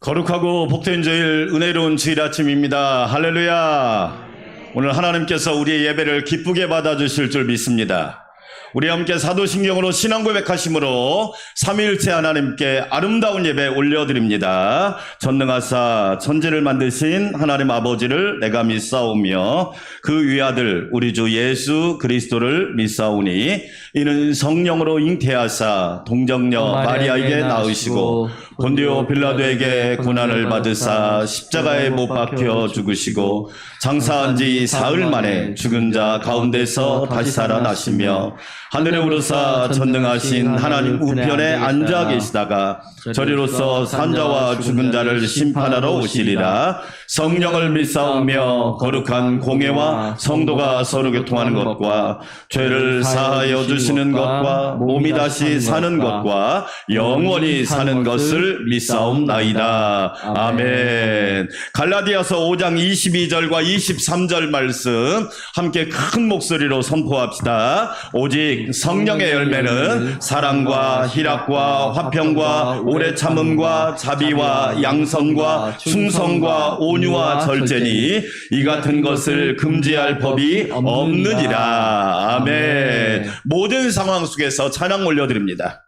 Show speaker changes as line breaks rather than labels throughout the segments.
거룩하고 복된 주일, 은혜로운 주일 아침입니다. 할렐루야. 오늘 하나님께서 우리의 예배를 기쁘게 받아주실 줄 믿습니다. 우리 함께 사도신경으로 신앙 고백하심으로 삼위일체 하나님께 아름다운 예배 올려드립니다. 전능하사 천지를 만드신 하나님 아버지를 내가 믿사오며 그 위아들 우리 주 예수 그리스도를 믿사오니 이는 성령으로 잉태하사 동정녀 마리아에게 낳으시고 본디오 빌라도에게 고난을 받으사 십자가에 못 박혀 죽으시고 장사한 지 사흘 만에 죽은 자 가운데서 다시 살아나시며 하늘에 오르사 전능하신 하나님 우편에 앉아 계시다가 저리로서 산자와 죽은 자를 심판하러 오시리라. 성령을 믿사오며 거룩한 공회와 성도가 서로 교통하는 것과 죄를 사하여 주시는 것과 몸이 다시 사는 것과 영원히 사는 것을 믿사옵나이다. 아멘. 갈라디아서 5장 22절과 23절 말씀 함께 큰 목소리로 선포합시다. 오직 성령의 열매는 사랑과 희락과 화평과 오래 참음과 자비와 양선과 충성과 온유와 절제니 이 같은 것을 금지할 법이 없느니라. 아멘. 모든 상황 속에서 찬양 올려드립니다.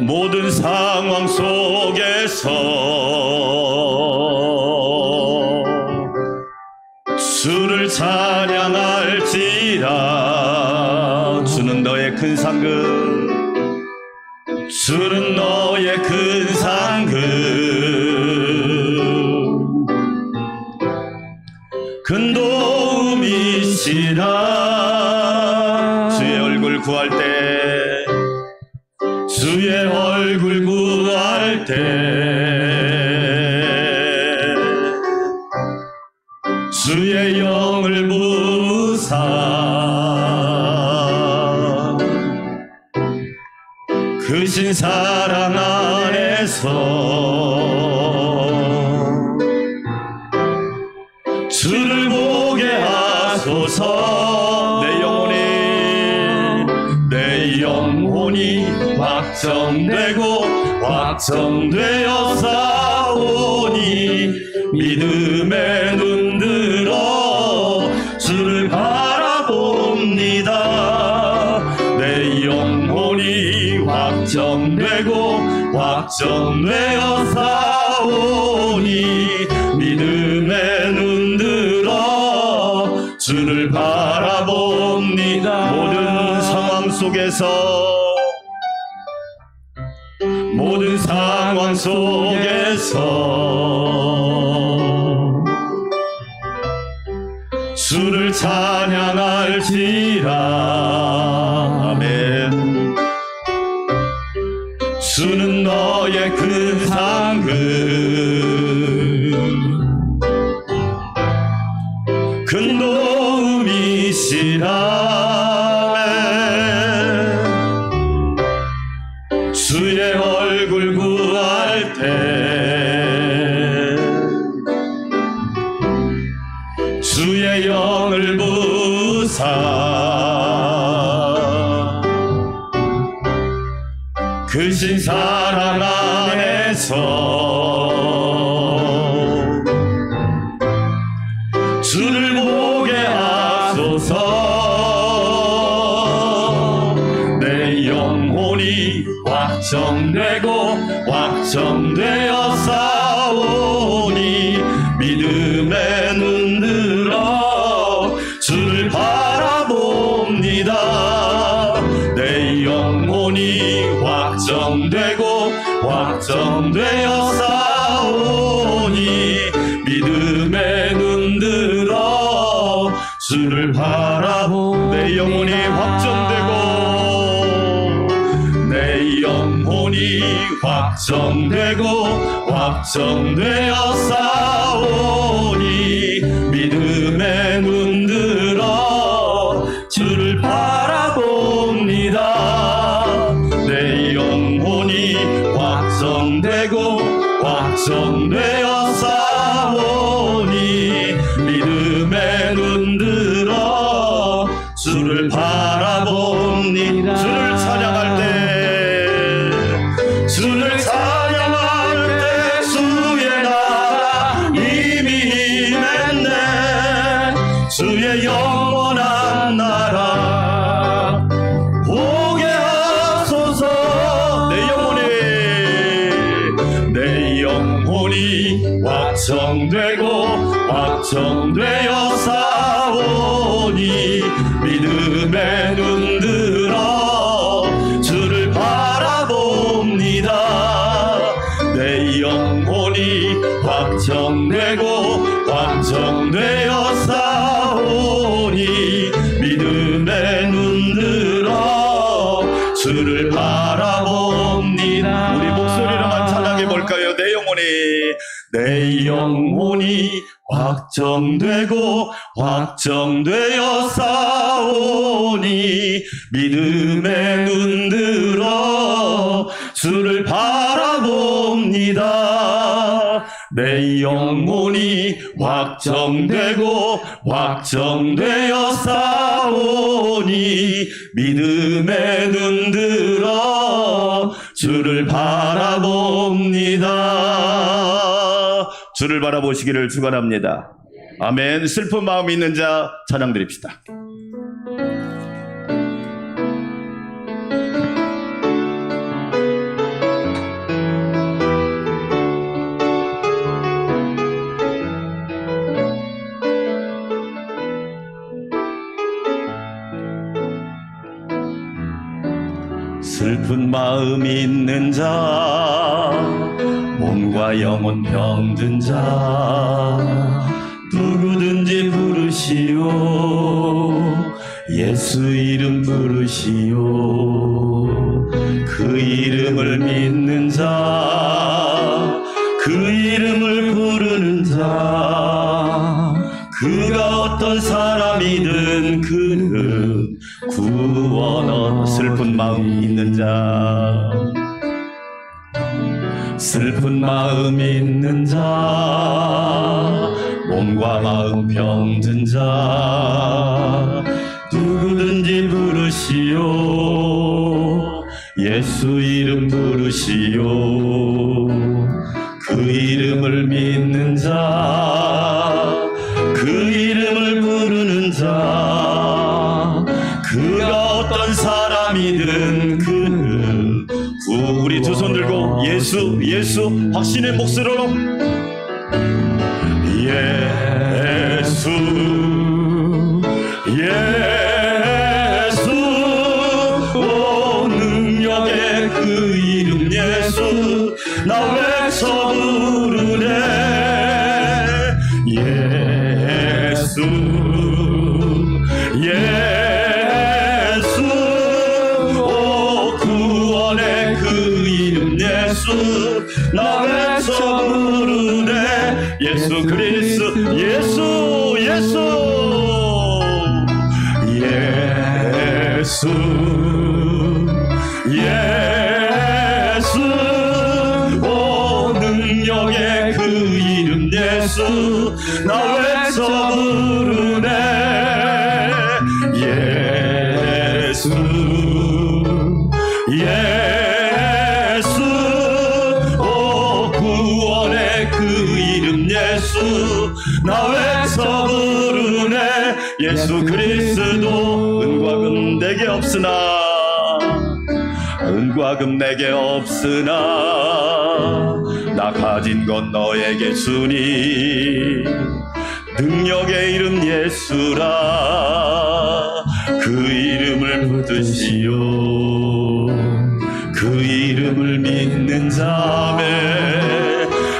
모든 상황 속에서 주를 찬양할지라. 주는 너의 큰 상급, 주는 너의 큰 상급, 큰 도움이시라. 주의 얼굴 구할 때, 주의 얼굴 구할 때 주의 영을 부사 크신 사랑 안에서 주를 보게 하소서. 내 영혼이 확정되어 싸우니 믿음에 눈들어 주를 바라봅니다. 내 영혼이 확정되어 싸우니 믿음에 눈들어 주를 바라봅니다. 모든 상황 속에서 주를 찬양할지라. 아멘. 주는 너의 큰 상급, 큰 도움이시라. 주의 얼굴 구할 때 주의 영을 부사 크신 사랑 안에서 주를 보게 하소서. 내 영혼이 확정되어 싸우니 믿음에 눈들어 주를 바라봅니다. 내 영혼이 확정되어 싸우니 믿음에 눈들어 주를 바라봅니다. 내 영혼이 확정되어 싸우니 믿음에 눈들어 주를 바라봅니다. 내 영혼이 확정 확정되어 싸우니 믿음의 눈 들어 주를 바라봅니다. 주를 찬양할 때 주를 찬양할 때 주의 나라 이미 임했네. 주의 영원한 나라 보게 하소서. 내 영혼이 확정되고 확정되어 싸우니 믿음의 눈 들어 주를 바라봅니다. 내 영혼이 확정되고 확정되어 싸우니 믿음의 눈 들어 주를 바라봅니다. 우리 목소리로만 찬양해 볼까요? 내 영혼이 확정되고 확정되어 싸우니 믿음의 눈 들어 주를 바라봅니다. 내 영혼이 확정되고 확정되어 싸우니 믿음의 눈 들어 주를 바라봅니다. 주를 바라보시기를 축원합니다. 아멘. 슬픈 마음이 있는 자 찬양 드립시다. 슬픈 마음 있는 자 몸과 영혼 병든 자 누구든지 부르시오. 예수 이름 부르시오. 그 이름을 믿는 자 그 이름을 부르는 자 그가 어떤 사람이든 그는 구원. 슬픈 마음 있는 자 슬픈 마음 있는 자 몸과 마음 병든 자 누구든지 부르시오. 예수 이름 부르시오. 그 이름을 믿는 자 그 이름을 부르는 자 그가 어떤 사람이든 그는 우리 두 손 들고 예수 예수 확신의 목소리로 예수 예수 오 능력의 그 이름 예수 나 외쳐 부르네. 예수 예수 오 구원의 그 이름 예수 나 외쳐 부르네. 예수 그리스도 예수 예수 예수 예수 오 능력의 그 이름 예수 나 외쳐 부르네. 예수 예수 오 구원의 그 이름 예수 나 외쳐 부르네. 예수 그리스도 은과 금 내게 없으나 은과 금 내게 없으나 나 가진 건 너에게 주니 능력의 이름 예수라. 그 이름을 붙드시오. 그 이름을 믿는 자매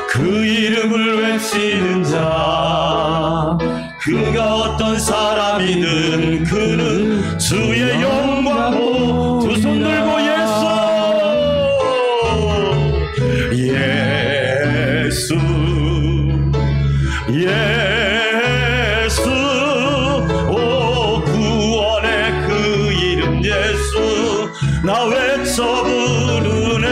그 이름을 외치는 자 그가 어떤 사람이든 그는 주의 영광으로 두 손 들고 예수 예수 오 구원의 그 이름 예수 나 외쳐 부르네.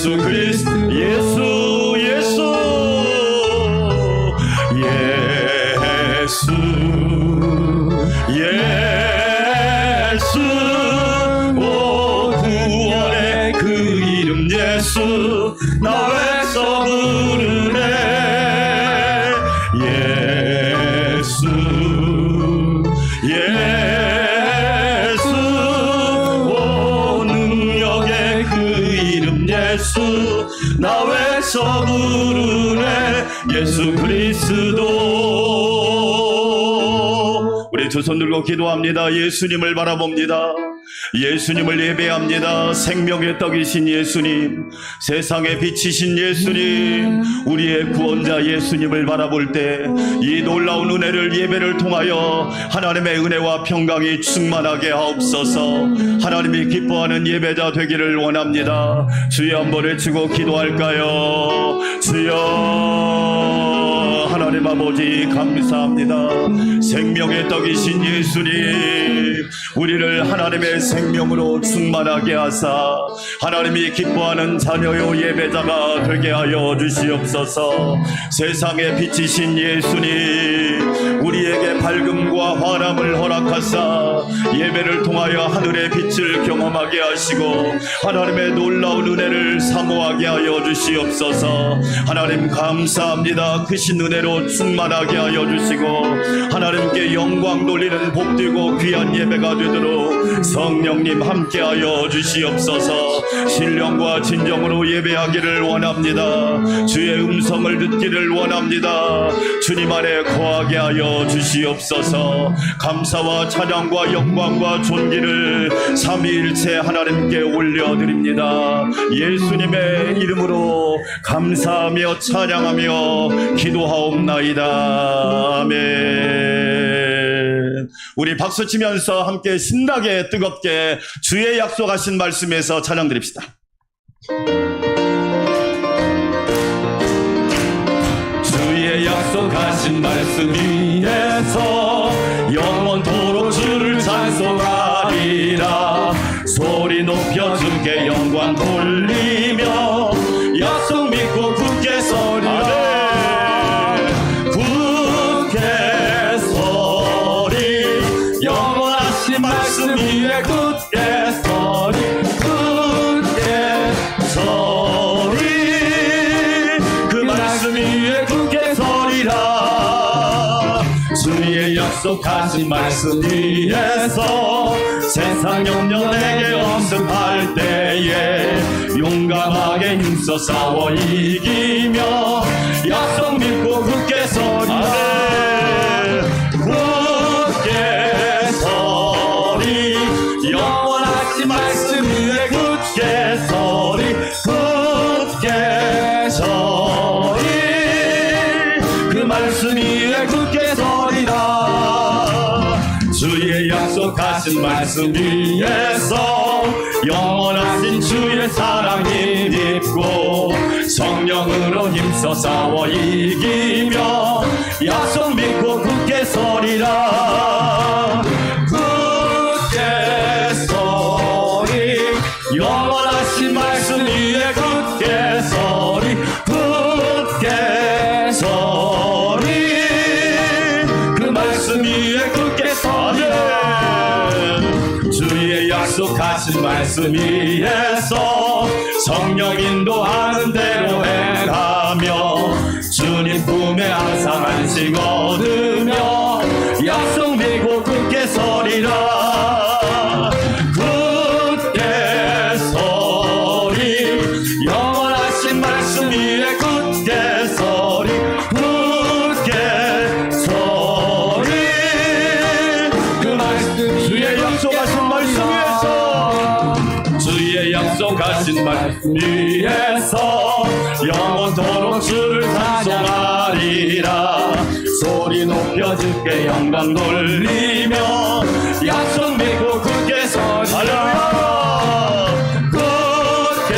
예수 그리스도 예수 오 구원의 그 이름 예수 나 외쳐 부르네 예수 오 능력의 그 이름 예수 나 외쳐 부르네 예수 그리스도. 우리 두 손 들고 기도합니다. 예수님을 바라봅니다. 예수님을 예배합니다. 생명의 떡이신 예수님, 세상의 빛이신 예수님, 우리의 구원자 예수님을 바라볼 때 이 놀라운 은혜를 예배를 통하여 하나님의 은혜와 평강이 충만하게 하옵소서. 하나님이 기뻐하는 예배자 되기를 원합니다. 주여 한번 외치고 기도할까요? 주여 하나님 아버지 감사합니다. 생명의 떡이신 예수님, 우리를 하나님의 생명으로 충만하게 하사 하나님이 기뻐하는 자녀요 예배자가 되게 하여 주시옵소서. 세상의 빛이신 예수님, 우리에게 밝음과 환함을 허락하사 예배를 통하여 하늘의 빛을 경험하게 하시고 하나님의 놀라운 은혜를 사모하게 하여 주시옵소서. 하나님 감사합니다. 크신 은혜로 충만하게 하여 주시고 하나님께 영광 돌리는 복되고 귀한 예배가 되도록 성령님 함께하여 주시옵소서. 신령과 진정으로 예배하기를 원합니다. 주의 음성을 듣기를 원합니다. 주님 안에 거하게 하여 주시옵소서. 감사와 찬양과 영광과 존귀를 삼위일체 하나님께 올려드립니다. 예수님의 이름으로 감사하며 찬양하며 기도하옵나이다. 아멘. 우리 박수 치면서 함께 신나게 뜨겁게 주의 약속하신 말씀에서 찬양 드립시다. 주의 약속하신 말씀 위에서 영원토록 주를 찬송하리라. 소리 높여 주께 영광 돌리며 약속 믿고 굳게 서리라. 말씀 위에 굳게 서리 그 말씀 위에 굳게 서리라. 주의 약속하신 말씀 위에서 세상 염려 내게 엄습할 때에 용감하게 힘써 싸워 이기며 약속 믿고 굳게 서리라. 영원하신 말씀 위에 굳게 서리 그 말씀 위에 굳게 서리라. 주의 약속하신 말씀 위에서 영원하신 주의 사랑 힘입고 성령으로 힘써 싸워 이기며 약속 믿고 굳게 서리라. 영원하신 말씀 위에 굳게 서리 그 말씀 위에 굳게 서리. 주의 약속하신 말씀 위에서 성령 인도하는 대로 행하며 주님 품에 항상 안식 얻으며 약속 믿고 굳게 서리라. 영원하신 말씀 위에 굳게 서리 그 말씀 주의 약속하신 말씀 위에서 약속하신 말씀 위에서 영원토록 주를 찬송하리라. 소리 높여 주께 영광 돌리며 약속 믿고 굳게 서리라. 굳게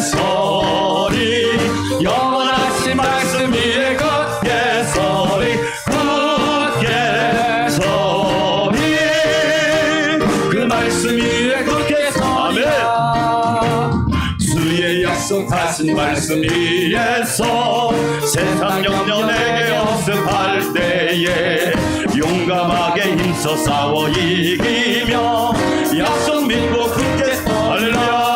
서리 영원하신 말씀 위에 굳게 서리 그 말씀 위에 굳게 서리. 주의 약속하신 말씀 위에서 세상 염려 내게 없음할 때에 용감하게 힘써 싸워 이기며 약속 믿고 굳게 할렐루야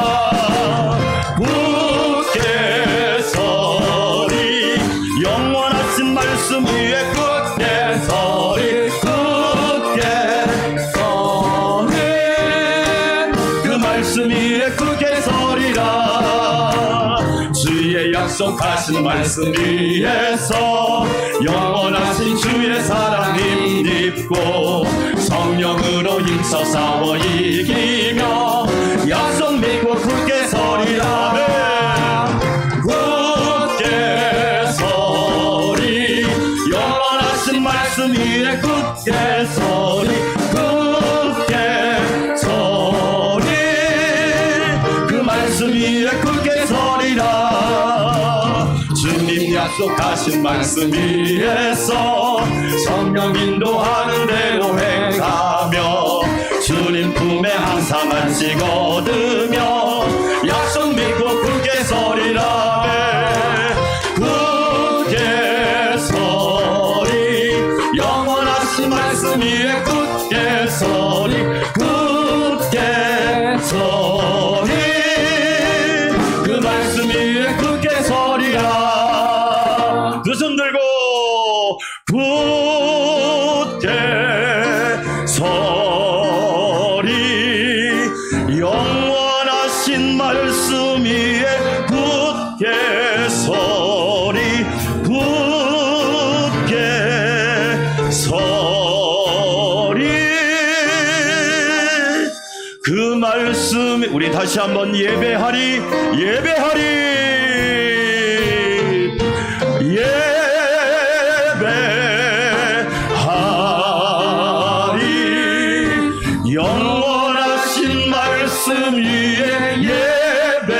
굳게 서리 영원하신 말씀 위에 굳게 서리 굳게 서리 그 말씀 위에 굳게 서리라 주의 약속하신 말씀 위에서 영원하신 주의 사랑 힘입고 성령으로 힘써 싸워 이기며 약속 믿고 굳게 서리라 굳게 서리 영원하신 말씀 위에 굳게 서리 굳게 서리 그 말씀 위에 굳게 서리라 주님 약속하신 말씀 위에서 성령 인도하는 대로 행하며 주님 품에 항상 안식 얻으며 약속 믿고 굳게 서리라 굳게 서리 영원하신 말씀 위에 굳게 서리 굳게 서리 그 말씀 위에 굳게 서리라 두 손 들고 굳게 서리 영원하신 말씀 위에 굳게 서리 굳게 서리 그 말씀 우리 다시 한번 예배하리 영원하신 말씀 위에 예배하리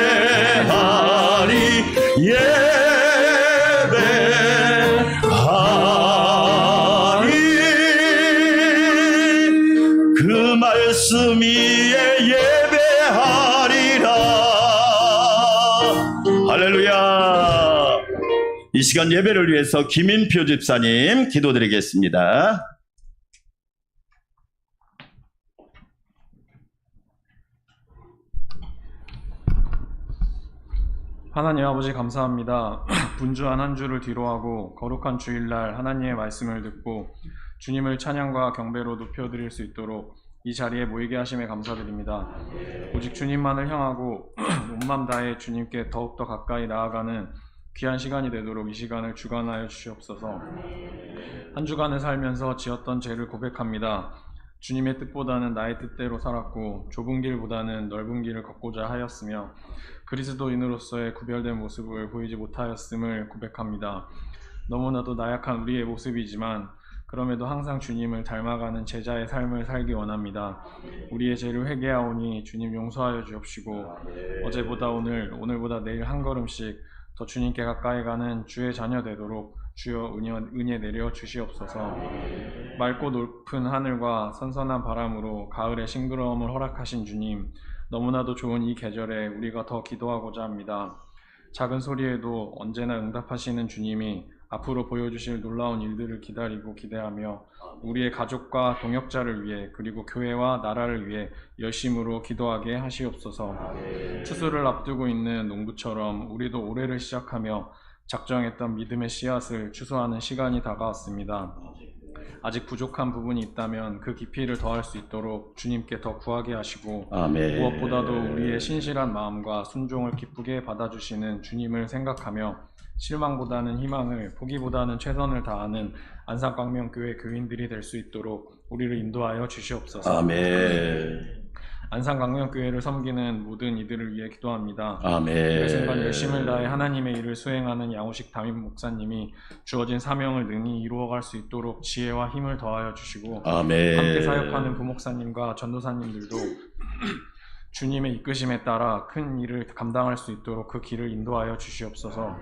그 말씀 위에 예배하리라 할렐루야 이 시간 예배를 위해서 김인표 집사님 기도드리겠습니다.
하나님 아버지 감사합니다. 분주한 한 주를 뒤로하고 거룩한 주일날 하나님의 말씀을 듣고 주님을 찬양과 경배로 높여드릴 수 있도록 이 자리에 모이게 하심에 감사드립니다. 오직 주님만을 향하고 온 맘 다해 주님께 더욱더 가까이 나아가는 귀한 시간이 되도록 이 시간을 주관하여 주시옵소서. 한 주간을 살면서 지었던 죄를 고백합니다. 주님의 뜻보다는 나의 뜻대로 살았고 좁은 길보다는 넓은 길을 걷고자 하였으며 그리스도인으로서의 구별된 모습을 보이지 못하였음을 고백합니다. 너무나도 나약한 우리의 모습이지만 그럼에도 항상 주님을 닮아가는 제자의 삶을 살기 원합니다. 우리의 죄를 회개하오니 주님 용서하여 주옵시고 어제보다 오늘보다 내일 한 걸음씩 더 주님께 가까이 가는 주의 자녀 되도록 주여 은혜 내려 주시옵소서. 맑고 높은 하늘과 선선한 바람으로 가을의 싱그러움을 허락하신 주님, 너무나도 좋은 이 계절에 우리가 더 기도하고자 합니다. 작은 소리에도 언제나 응답하시는 주님이 앞으로 보여주실 놀라운 일들을 기다리고 기대하며 우리의 가족과 동역자를 위해 그리고 교회와 나라를 위해 열심으로 기도하게 하시옵소서. 추수를 앞두고 있는 농부처럼 우리도 올해를 시작하며 작정했던 믿음의 씨앗을 추수하는 시간이 다가왔습니다. 아직 부족한 부분이 있다면 그 깊이를 더할 수 있도록 주님께 더 구하게 하시고
아멘.
무엇보다도 우리의 신실한 마음과 순종을 기쁘게 받아주시는 주님을 생각하며 실망보다는 희망을, 포기보다는 최선을 다하는 안산광명교회 교인들이 될 수 있도록 우리를 인도하여 주시옵소서.
아멘.
안산광명교회를 섬기는 모든 이들을 위해 기도합니다.
아멘.
이 순간 열심을 다해 하나님의 일을 수행하는 양호식 담임 목사님이 주어진 사명을 능히 이루어갈 수 있도록 지혜와 힘을 더하여 주시고
아멘.
함께 사역하는 부목사님과 전도사님들도 주님의 이끄심에 따라 큰 일을 감당할 수 있도록 그 길을 인도하여 주시옵소서.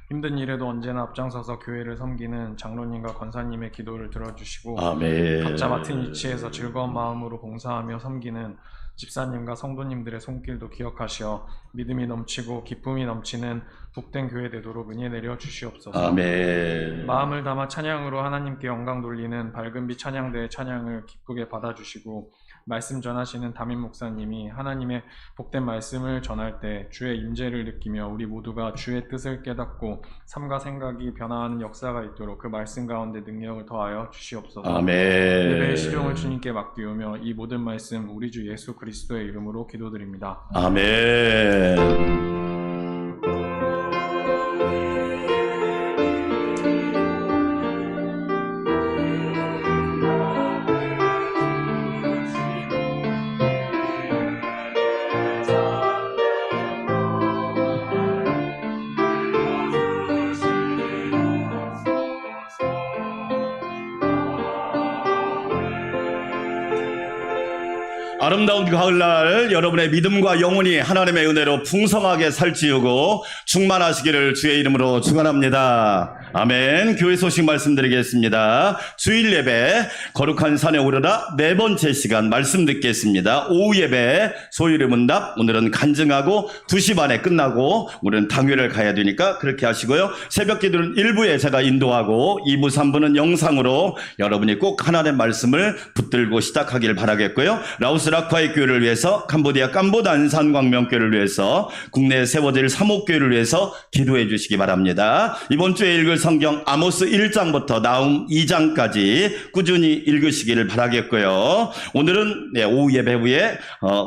힘든 일에도 언제나 앞장서서 교회를 섬기는 장로님과 권사님의 기도를 들어주시고
아멘.
각자 맡은 위치에서 즐거운 마음으로 봉사하며 섬기는 집사님과 성도님들의 손길도 기억하시어 믿음이 넘치고 기쁨이 넘치는 복된 교회 되도록 은혜 내려 주시옵소서.
아멘.
마음을 담아 찬양으로 하나님께 영광 돌리는 밝은빛 찬양대의 찬양을 기쁘게 받아주시고 말씀 전하시는 담임 목사님이 하나님의 복된 말씀을 전할 때 주의 임재를 느끼며 우리 모두가 주의 뜻을 깨닫고 삶과 생각이 변화하는 역사가 있도록 그 말씀 가운데 능력을 더하여 주시옵소서.
아멘.
예배의 실용을 주님께 맡기우며 이 모든 말씀 우리 주 예수 그리스도의 이름으로 기도드립니다.
아멘. 아름다운 가을날 여러분의 믿음과 영혼이 하나님의 은혜로 풍성하게 살찌우고 충만하시기를 주의 이름으로 축원합니다. 아멘. 교회 소식 말씀드리겠습니다. 주일 예배 거룩한 산에 오르라 네 번째 시간 말씀 듣겠습니다. 오후 예배 소일의 문답 오늘은 간증하고 2시 반에 끝나고 오늘은 당회를 가야 되니까 그렇게 하시고요. 새벽 기도는 1부에 제가 인도하고 2부 3부는 영상으로 여러분이 꼭 하나님의 말씀을 붙들고 시작하길 바라겠고요. 라오스 라콰이 교회를 위해서 캄보디아 캄보다 안산광명교회를 위해서 국내에 세워질 사목교회를 위해서 기도해 주시기 바랍니다. 이번 주에 읽을 성경 아모스 1장부터 나훔 2장까지 꾸준히 읽으시기를 바라겠고요. 오늘은 오후 예배 후에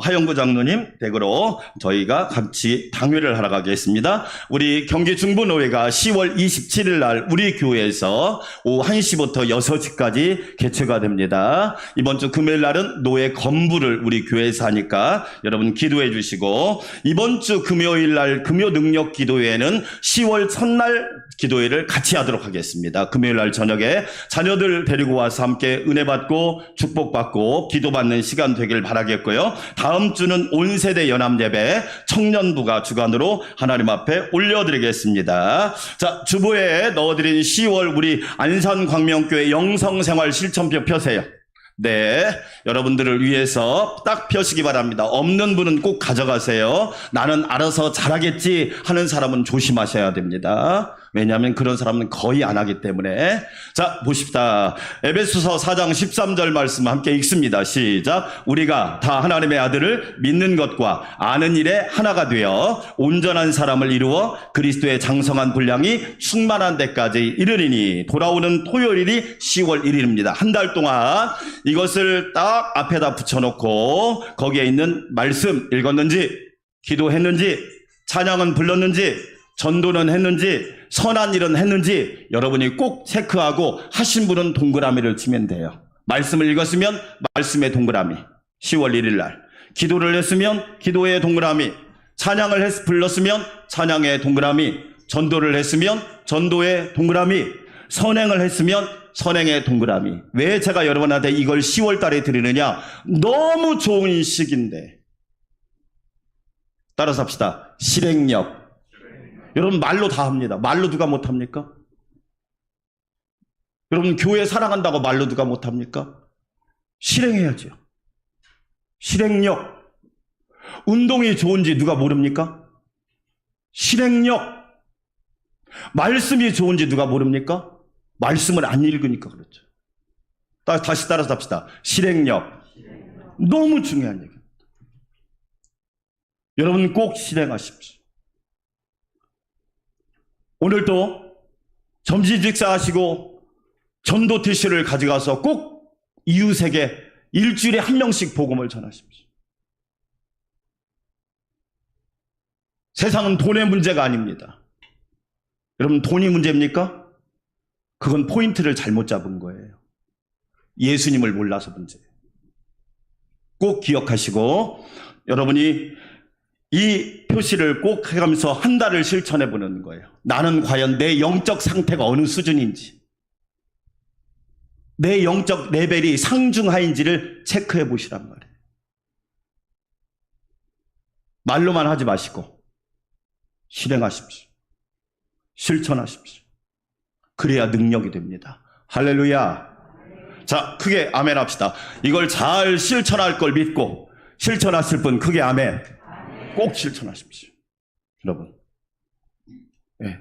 하영구 장로님 댁으로 저희가 같이 당회를 하러 가겠습니다. 우리 경기 중부노회가 10월 27일 날 우리 교회에서 오후 1시부터 6시까지 개최가 됩니다. 이번 주 금요일 날은 노회 건부를 우리 교회에서 하니까 여러분 기도해 주시고 이번 주 금요일 날 금요 능력 기도회는 10월 첫날 기도회를 같이 하도록 하겠습니다. 금요일 날 저녁에 자녀들 데리고 와서 함께 은혜 받고 축복받고 기도받는 시간 되길 바라겠고요. 다음 주는 온세대 연합 예배 청년부가 주관으로 하나님 앞에 올려드리겠습니다. 자, 주보에 넣어드린 10월 우리 안산광명교회 영성생활 실천표 펴세요. 네, 여러분들을 위해서 딱 펴시기 바랍니다. 없는 분은 꼭 가져가세요. 나는 알아서 잘하겠지 하는 사람은 조심하셔야 됩니다. 왜냐하면 그런 사람은 거의 안 하기 때문에. 자, 보십시다. 에베소서 4장 13절 말씀 함께 읽습니다. 시작. 우리가 다 하나님의 아들을 믿는 것과 아는 일에 하나가 되어 온전한 사람을 이루어 그리스도의 장성한 분량이 충만한 데까지 이르리니 돌아오는 토요일이 10월 1일입니다. 한 달 동안 이것을 딱 앞에다 붙여놓고 거기에 있는 말씀 읽었는지, 기도했는지, 찬양은 불렀는지, 전도는 했는지, 선한 일은 했는지 여러분이 꼭 체크하고 하신 분은 동그라미를 치면 돼요. 말씀을 읽었으면 말씀의 동그라미 10월 1일 날, 기도를 했으면 기도의 동그라미, 찬양을 불렀으면 찬양의 동그라미, 전도를 했으면 전도의 동그라미, 선행을 했으면 선행의 동그라미. 왜 제가 여러분한테 이걸 10월 달에 드리느냐? 너무 좋은 시기인데. 따라서 합시다. 실행력. 여러분 말로 다 합니다. 말로 누가 못합니까? 여러분 교회 사랑한다고 말로 누가 못합니까? 실행해야죠. 실행력. 운동이 좋은지 누가 모릅니까? 실행력. 말씀이 좋은지 누가 모릅니까? 말씀을 안 읽으니까 그렇죠. 다시 따라서 합시다. 실행력. 너무 중요한 얘기입니다. 여러분 꼭 실행하십시오. 오늘도 점심 식사하시고 전도 티슈를 가져가서 꼭 이웃에게 일주일에 한 명씩 복음을 전하십시오. 세상은 돈의 문제가 아닙니다. 여러분 돈이 문제입니까? 그건 포인트를 잘못 잡은 거예요. 예수님을 몰라서 문제예요. 꼭 기억하시고 여러분이 이 표시를 꼭 해가면서 한 달을 실천해 보는 거예요. 나는 과연 내 영적 상태가 어느 수준인지, 내 영적 레벨이 상중하인지를 체크해 보시란 말이에요. 말로만 하지 마시고 실행하십시오. 실천하십시오. 그래야 능력이 됩니다. 할렐루야. 자, 크게 아멘 합시다. 이걸 잘 실천할 걸 믿고 실천하실 분 크게 아멘. 꼭 실천하십시오. 여러분. 네.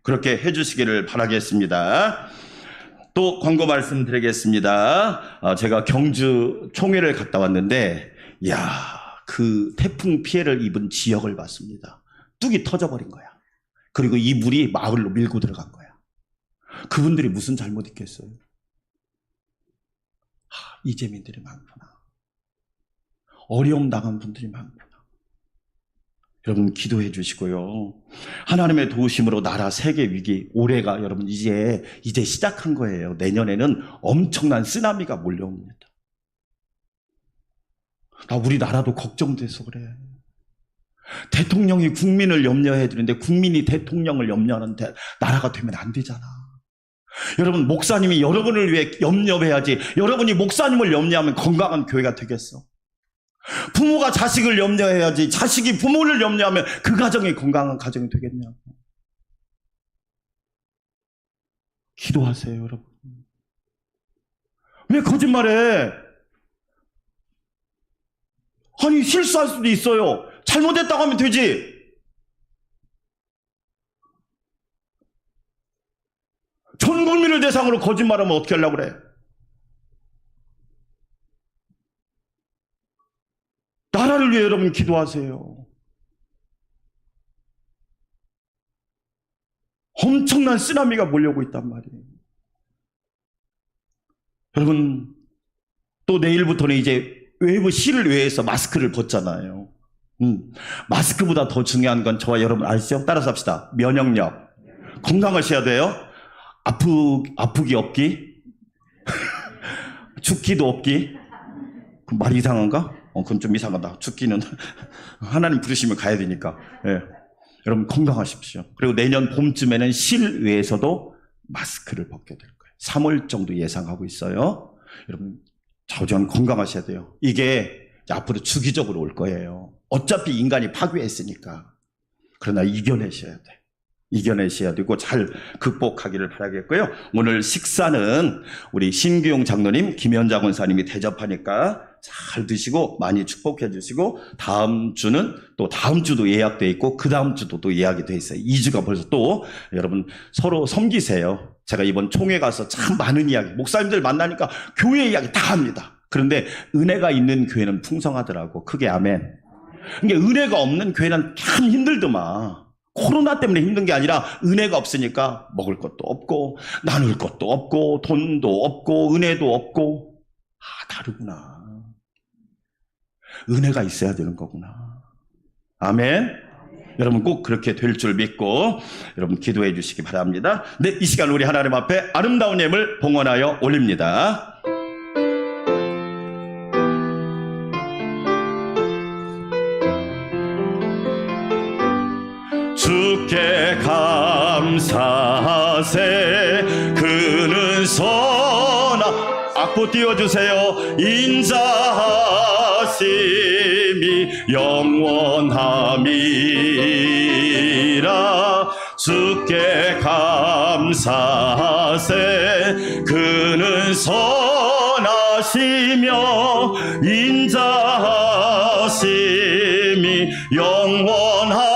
그렇게 해주시기를 바라겠습니다. 또 광고 말씀드리겠습니다. 제가 경주 총회를 갔다 왔는데, 그 태풍 피해를 입은 지역을 봤습니다. 뚝이 터져버린 거야. 그리고 이 물이 마을로 밀고 들어간 거야. 그분들이 무슨 잘못 있겠어요? 이재민들이 많구나. 어려움 당한 분들이 많구나. 여러분 기도해 주시고요. 하나님의 도우심으로 나라 세계 위기, 올해가 여러분 이제 시작한 거예요. 내년에는 엄청난 쓰나미가 몰려옵니다. 우리나라도 걱정돼서 그래. 대통령이 국민을 염려해야 되는데 국민이 대통령을 염려하는 나라가 되면 안 되잖아. 여러분, 목사님이 여러분을 위해 염려해야지. 여러분이 목사님을 염려하면 건강한 교회가 되겠어. 부모가 자식을 염려해야지. 자식이 부모를 염려하면 그 가정이 건강한 가정이 되겠냐고. 기도하세요, 여러분. 왜 거짓말해? 아니, 실수할 수도 있어요. 잘못했다고 하면 되지. 전 국민을 대상으로 거짓말하면 어떻게 하려고 그래? 나라를 위해 여러분 기도하세요. 엄청난 쓰나미가 몰려오고 있단 말이에요. 여러분, 또 내일부터는 이제 외부 실을 외에서 마스크를 벗잖아요. 마스크보다 더 중요한 건 저와 여러분 아시죠? 따라서 합시다. 면역력. 건강하셔야 돼요. 아프기 없기. 죽기도 없기. 그 말 이상한가? 그건 좀 이상하다. 죽기는 하나님 부르시면 가야 되니까. 예. 여러분 건강하십시오. 그리고 내년 봄쯤에는 실외에서도 마스크를 벗게 될 거예요. 3월 정도 예상하고 있어요. 여러분 자우지간 건강하셔야 돼요. 이게 앞으로 주기적으로 올 거예요. 어차피 인간이 파괴했으니까. 그러나 이겨내셔야 돼. 이겨내셔야 되고 잘 극복하기를 바라겠고요. 오늘 식사는 우리 신규용 장로님, 김현자 권사님이 대접하니까 잘 드시고 많이 축복해 주시고, 다음 주는 또 다음 주도 예약돼 있고 그 다음 주도 또 예약이 돼 있어요. 2주가 벌써 또 여러분 서로 섬기세요. 제가 이번 총회 가서 참 많은 이야기, 목사님들 만나니까 교회 이야기 다 합니다. 그런데 은혜가 있는 교회는 풍성하더라고. 크게 아멘. 그러니까 은혜가 없는 교회는 참 힘들더만. 코로나 때문에 힘든 게 아니라 은혜가 없으니까 먹을 것도 없고 나눌 것도 없고 돈도 없고 은혜도 없고. 다르구나. 은혜가 있어야 되는 거구나. 아멘. 여러분 꼭 그렇게 될 줄 믿고 여러분 기도해 주시기 바랍니다. 네, 이 시간 우리 하나님 앞에 아름다운 예물 봉헌하여 올립니다. 주께 감사하세. 그는 선하. 악보 띄워주세요. 인자하심이 영원함이라. 주께 감사하세. 그는 선하시며 인자하심이 영원함이라.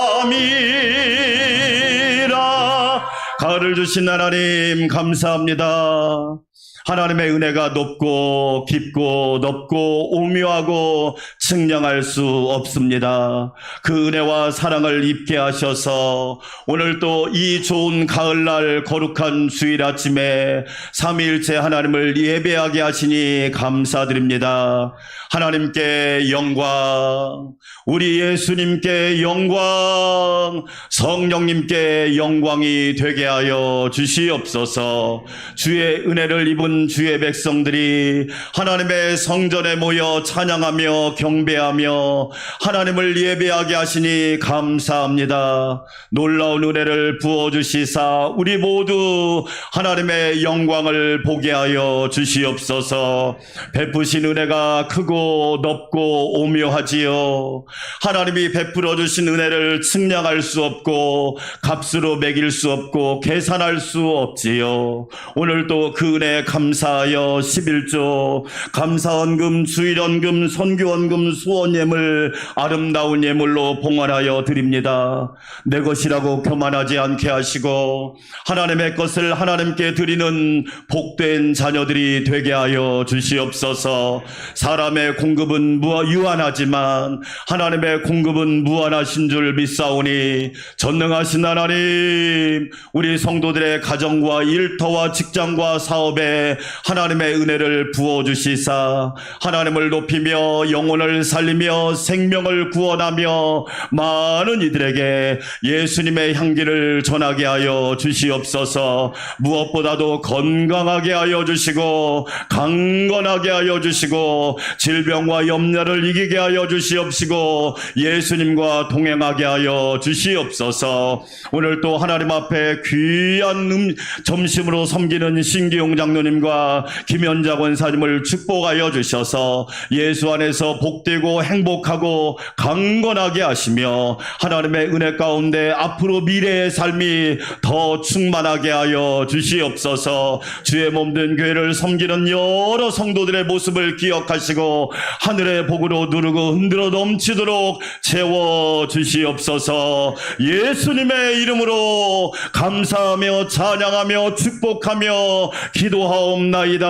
가을을 주신 하나님 감사합니다. 하나님의 은혜가 높고 깊고 넓고 오묘하고 측량할 수 없습니다. 그 은혜와 사랑을 입게 하셔서 오늘 또 이 좋은 가을날 거룩한 주일 아침에 삼위일체 하나님을 예배하게 하시니 감사드립니다. 하나님께 영광, 우리 예수님께 영광, 성령님께 영광이 되게 하여 주시옵소서. 주의 은혜를 입은 주의 백성들이 하나님의 성전에 모여 찬양하며 경배하며 하나님을 예배하게 하시니 감사합니다. 놀라운 은혜를 부어주시사 우리 모두 하나님의 영광을 보게 하여 주시옵소서. 베푸신 은혜가 크고 넓고 오묘하지요. 하나님이 베풀어 주신 은혜를 측량할 수 없고 값으로 매길 수 없고 계산할 수 없지요. 오늘도 그 은혜 감사하여 11조 감사원금, 주일원금, 선교원금, 드리는 수원 예물 아름다운 예물로 봉헌하여 드립니다. 내 것이라고 교만하지 않게 하시고 하나님의 것을 하나님께 드리는 복된 자녀들이 되게 하여 주시옵소서. 사람의 공급은 유한하지만 하나님의 공급은 무한하신 줄 믿사오니 전능하신 하나님, 우리 성도들의 가정과 일터와 직장과 사업에 하나님의 은혜를 부어주시사 하나님을 높이며 영혼을 살리며 생명을 구원하며 많은 이들에게 예수님의 향기를 전하게 하여 주시옵소서. 무엇보다도 건강하게 하여 주시고 강건하게 하여 주시고 질병과 염려를 이기게 하여 주시옵시고 예수님과 동행하게 하여 주시옵소서. 오늘 또 하나님 앞에 귀한 점심으로 섬기는 신기용 장로님과 김현자 권사님을 축복하여 주셔서 예수 안에서 복되고 행복하고 강건하게 하시며 하나님의 은혜 가운데 앞으로 미래의 삶이 더 충만하게 하여 주시옵소서. 주의 몸된 교회를 섬기는 여러 성도들의 모습을 기억하시고 하늘의 복으로 누르고 흔들어 넘치도록 채워 주시옵소서. 예수님의 이름으로 감사하며 찬양하며 축복하며 기도하옵나이다.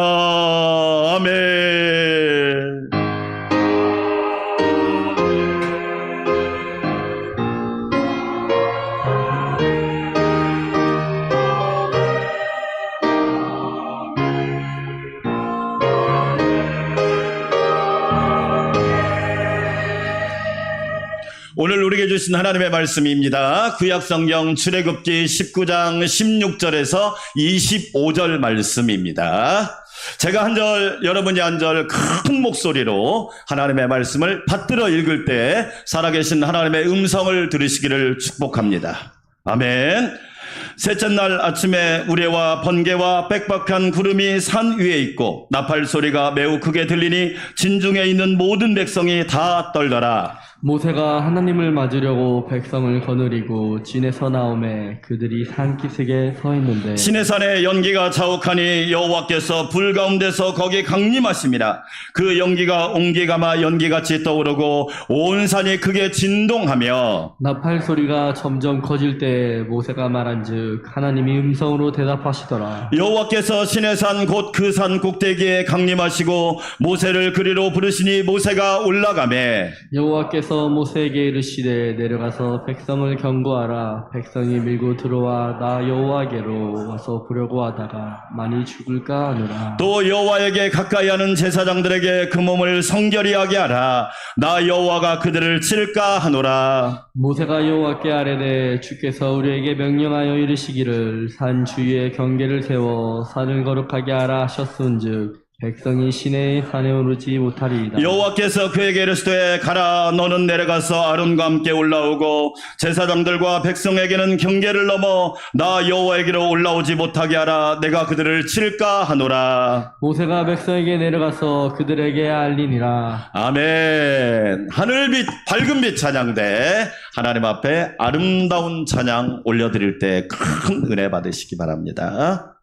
아멘. 오늘 우리에게 주신 하나님의 말씀입니다. 구약성경 출애굽기 19장 16절에서 25절 말씀입니다. 제가 한 절, 여러분이 한 절 큰 목소리로 하나님의 말씀을 받들어 읽을 때 살아계신 하나님의 음성을 들으시기를 축복합니다. 아멘. 셋째 날 아침에 우레와 번개와 빽빽한 구름이 산 위에 있고 나팔 소리가 매우 크게 들리니 진중에 있는 모든 백성이 다 떨더라.
모세가 하나님을 맞으려고 백성을 거느리고 진에서 나오매 그들이 산기슭에 서 있는데
시내산에 연기가 자욱하니 여호와께서 불 가운데서 거기 강림하심이라. 그 연기가 옹기가마 연기같이 떠오르고 온 산이 크게 진동하며
나팔 소리가 점점 커질 때 모세가 말한즉 하나님이 음성으로 대답하시더라.
여호와께서 시내산 곧 그 산 꼭대기에 강림하시고 모세를 그리로 부르시니 모세가 올라가매
여호와께서 모세에게 이르시되 내려가서 백성을 경고하라. 백성이 밀고 들어와 나 여호와께로 와서 보려고 하다가 많이 죽을까 하노라.
또 여호와에게 가까이 하는 제사장들에게 그 몸을 성결히 하게 하라. 나 여호와가 그들을 칠까 하노라.
모세가 여호와께 아뢰되 주께서 우리에게 명령하여 이르시기를 산 주위에 경계를 세워 산을 거룩하게 하라 하셨은즉 백성이 시내의 산에 오르지 못하리이다.
여호와께서 그에게 이르시되 가라. 너는 내려가서 아론과 함께 올라오고 제사장들과 백성에게는 경계를 넘어 나 여호와에게로 올라오지 못하게 하라. 내가 그들을 칠까 하노라.
모세가 백성에게 내려가서 그들에게 알리니라.
아멘. 하늘빛 밝은 빛 찬양대 하나님 앞에 아름다운 찬양 올려드릴 때 큰 은혜 받으시기 바랍니다.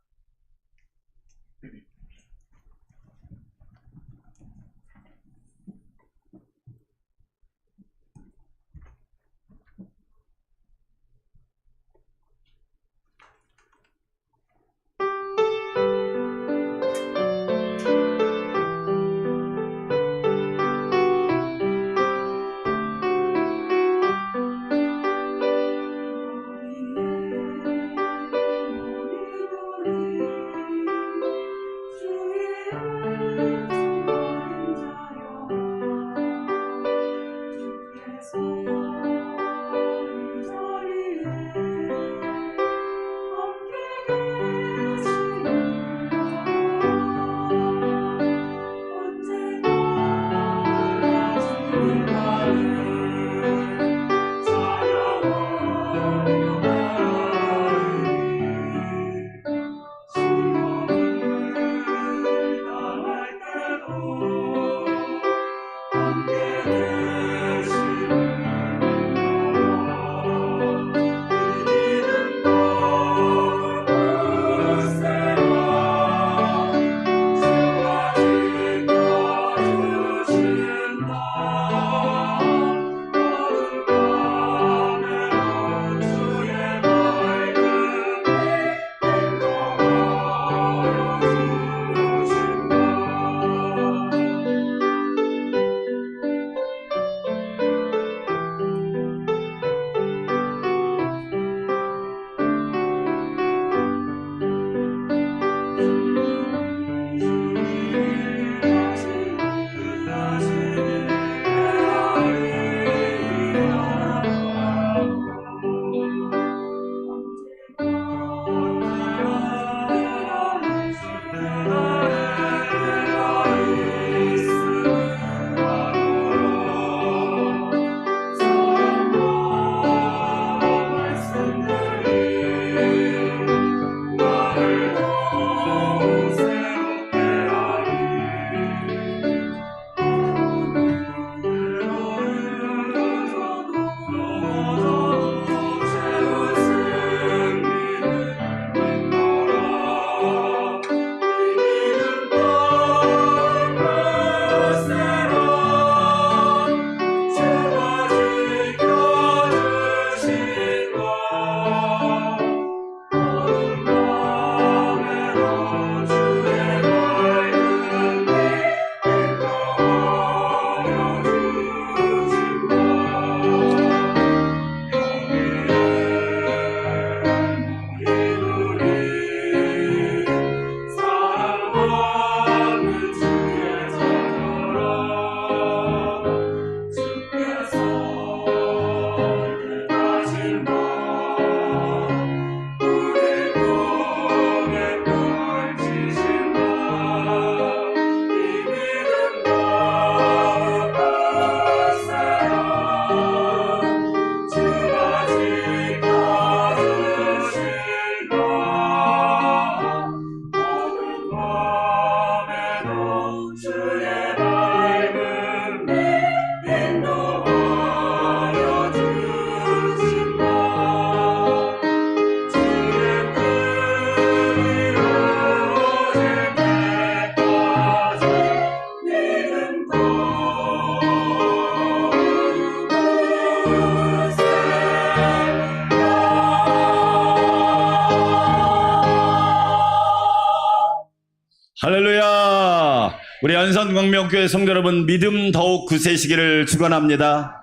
할렐루야. 우리 안산광명교회 성도 여러분, 믿음 더욱 굳세시기를 축원합니다.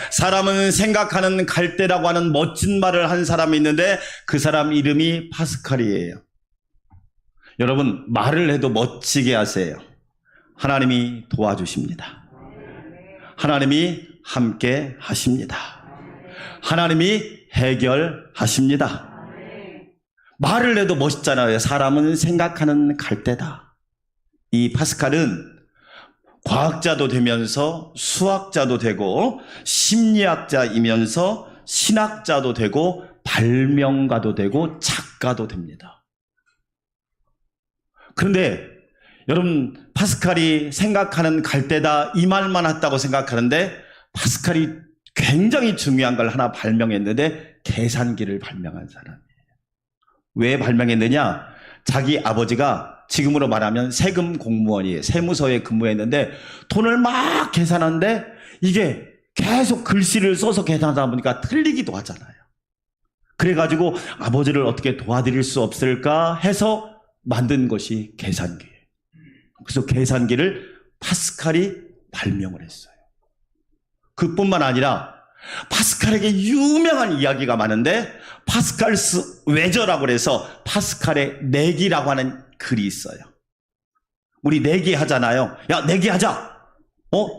사람은 생각하는 갈대라고 하는 멋진 말을 한 사람이 있는데 그 사람 이름이 파스칼이에요. 여러분, 말을 해도 멋지게 하세요. 하나님이 도와주십니다. 하나님이 함께 하십니다. 하나님이 해결하십니다. 말을 해도 멋있잖아요. 사람은 생각하는 갈대다. 이 파스칼은 과학자도 되면서 수학자도 되고 심리학자이면서 신학자도 되고 발명가도 되고 작가도 됩니다. 그런데 여러분, 파스칼이 생각하는 갈대다 이 말만 했다고 생각하는데 파스칼이 굉장히 중요한 걸 하나 발명했는데 계산기를 발명한 사람이에요. 왜 발명했느냐? 자기 아버지가 지금으로 말하면 세금 공무원이에요. 세무서에 근무했는데 돈을 막 계산하는데 이게 계속 글씨를 써서 계산하다 보니까 틀리기도 하잖아요. 그래가지고 아버지를 어떻게 도와드릴 수 없을까 해서 만든 것이 계산기예요. 그래서 계산기를 파스칼이 발명을 했어요. 그뿐만 아니라 파스칼에게 유명한 이야기가 많은데 파스칼스 외저라고 해서 파스칼의 내기라고 하는 글이 있어요. 우리 내기 하잖아요. 야, 내기하자.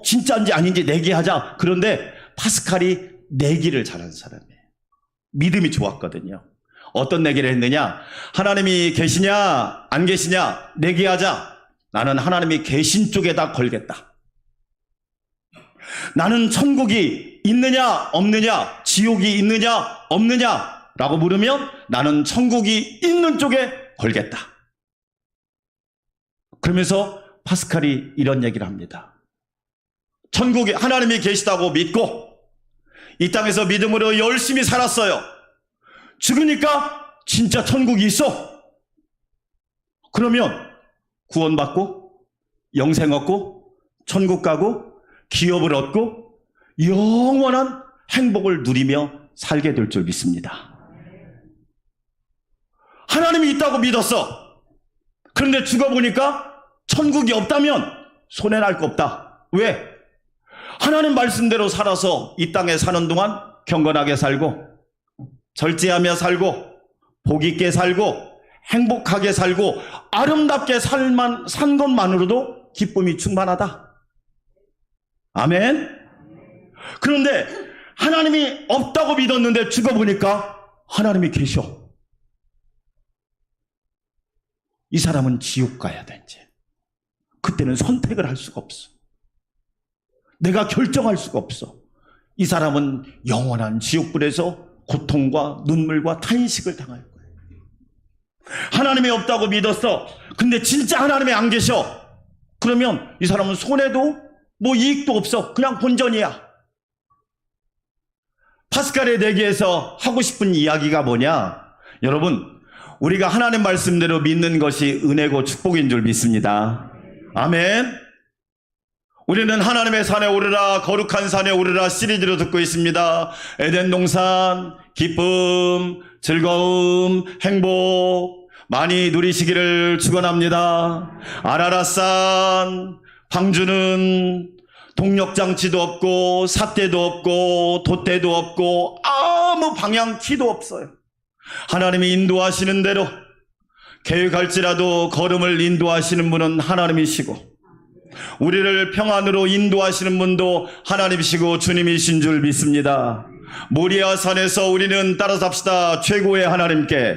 진짜인지 아닌지 내기하자. 그런데 파스칼이 내기를 잘하는 사람이에요. 믿음이 좋았거든요. 어떤 내기를 했느냐? 하나님이 계시냐 안 계시냐 내기하자. 나는 하나님이 계신 쪽에다 걸겠다. 나는 천국이 있느냐 없느냐, 지옥이 있느냐 없느냐 라고 물으면 나는 천국이 있는 쪽에 걸겠다. 그러면서 파스칼이 이런 얘기를 합니다. 천국에 하나님이 계시다고 믿고 이 땅에서 믿음으로 열심히 살았어요. 죽으니까 진짜 천국이 있어. 그러면 구원받고 영생 얻고 천국 가고 기업을 얻고 영원한 행복을 누리며 살게 될 줄 믿습니다. 하나님이 있다고 믿었어. 그런데 죽어보니까 천국이 없다면 손해날 거 없다. 왜? 하나님 말씀대로 살아서 이 땅에 사는 동안 경건하게 살고 절제하며 살고 복 있게 살고 행복하게 살고 아름답게 산 것만으로도 기쁨이 충만하다. 아멘. 그런데 하나님이 없다고 믿었는데 죽어보니까 하나님이 계셔. 이 사람은 지옥 가야 되지. 그때는 선택을 할 수가 없어. 내가 결정할 수가 없어. 이 사람은 영원한 지옥불에서 고통과 눈물과 탄식을 당할 거예요. 하나님이 없다고 믿었어. 근데 진짜 하나님이 안 계셔. 그러면 이 사람은 손해도 뭐 이익도 없어. 그냥 본전이야. 파스칼의 내기에서 하고 싶은 이야기가 뭐냐? 여러분, 우리가 하나님 말씀대로 믿는 것이 은혜고 축복인 줄 믿습니다. 아멘. 우리는 하나님의 산에 오르라, 거룩한 산에 오르라 시리즈로 듣고 있습니다. 에덴 동산, 기쁨, 즐거움, 행복 많이 누리시기를 축원합니다. 아라랏산, 방주는 동력장치도 없고 삿대도 없고 돛대도 없고 아무 방향키도 없어요. 하나님이 인도하시는 대로 계획할지라도 걸음을 인도하시는 분은 하나님이시고 우리를 평안으로 인도하시는 분도 하나님이시고 주님이신 줄 믿습니다. 모리아 산에서 우리는 따라잡시다. 최고의 하나님께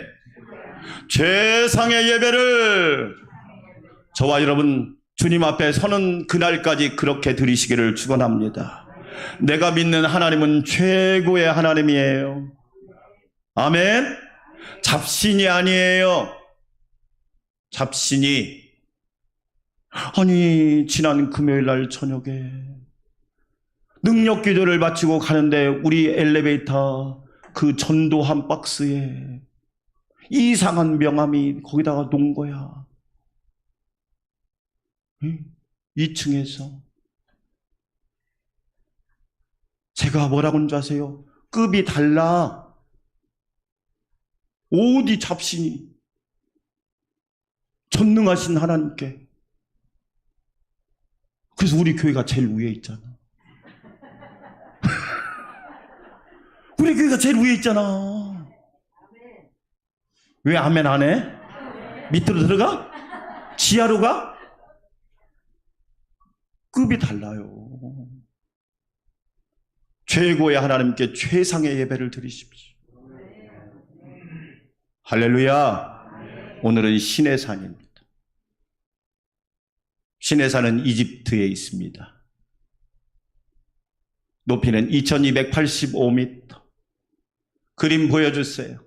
최상의 예배를 저와 여러분 주님 앞에 서는 그날까지 그렇게 드리시기를 축원합니다. 내가 믿는 하나님은 최고의 하나님이에요. 아멘. 잡신이 아니에요. 잡신이 아니 지난 금요일 날 저녁에 능력 기도를 마치고 가는데 우리 엘리베이터 그 전도한 박스에 이상한 명함이 거기다가 놓은 거야. 2층에서 제가 뭐라고 하는 줄 아세요? 급이 달라. 어디 잡신이 전능하신 하나님께. 그래서 우리 교회가 제일 위에 있잖아. 우리 교회가 제일 위에 있잖아. 왜 아멘 안 해? 밑으로 들어가? 지하로 가? 급이 달라요. 최고의 하나님께 최상의 예배를 드리십시오. 할렐루야. 오늘은 신의 산입니다. 신의 산은 이집트에 있습니다. 높이는 2285m. 그림 보여주세요.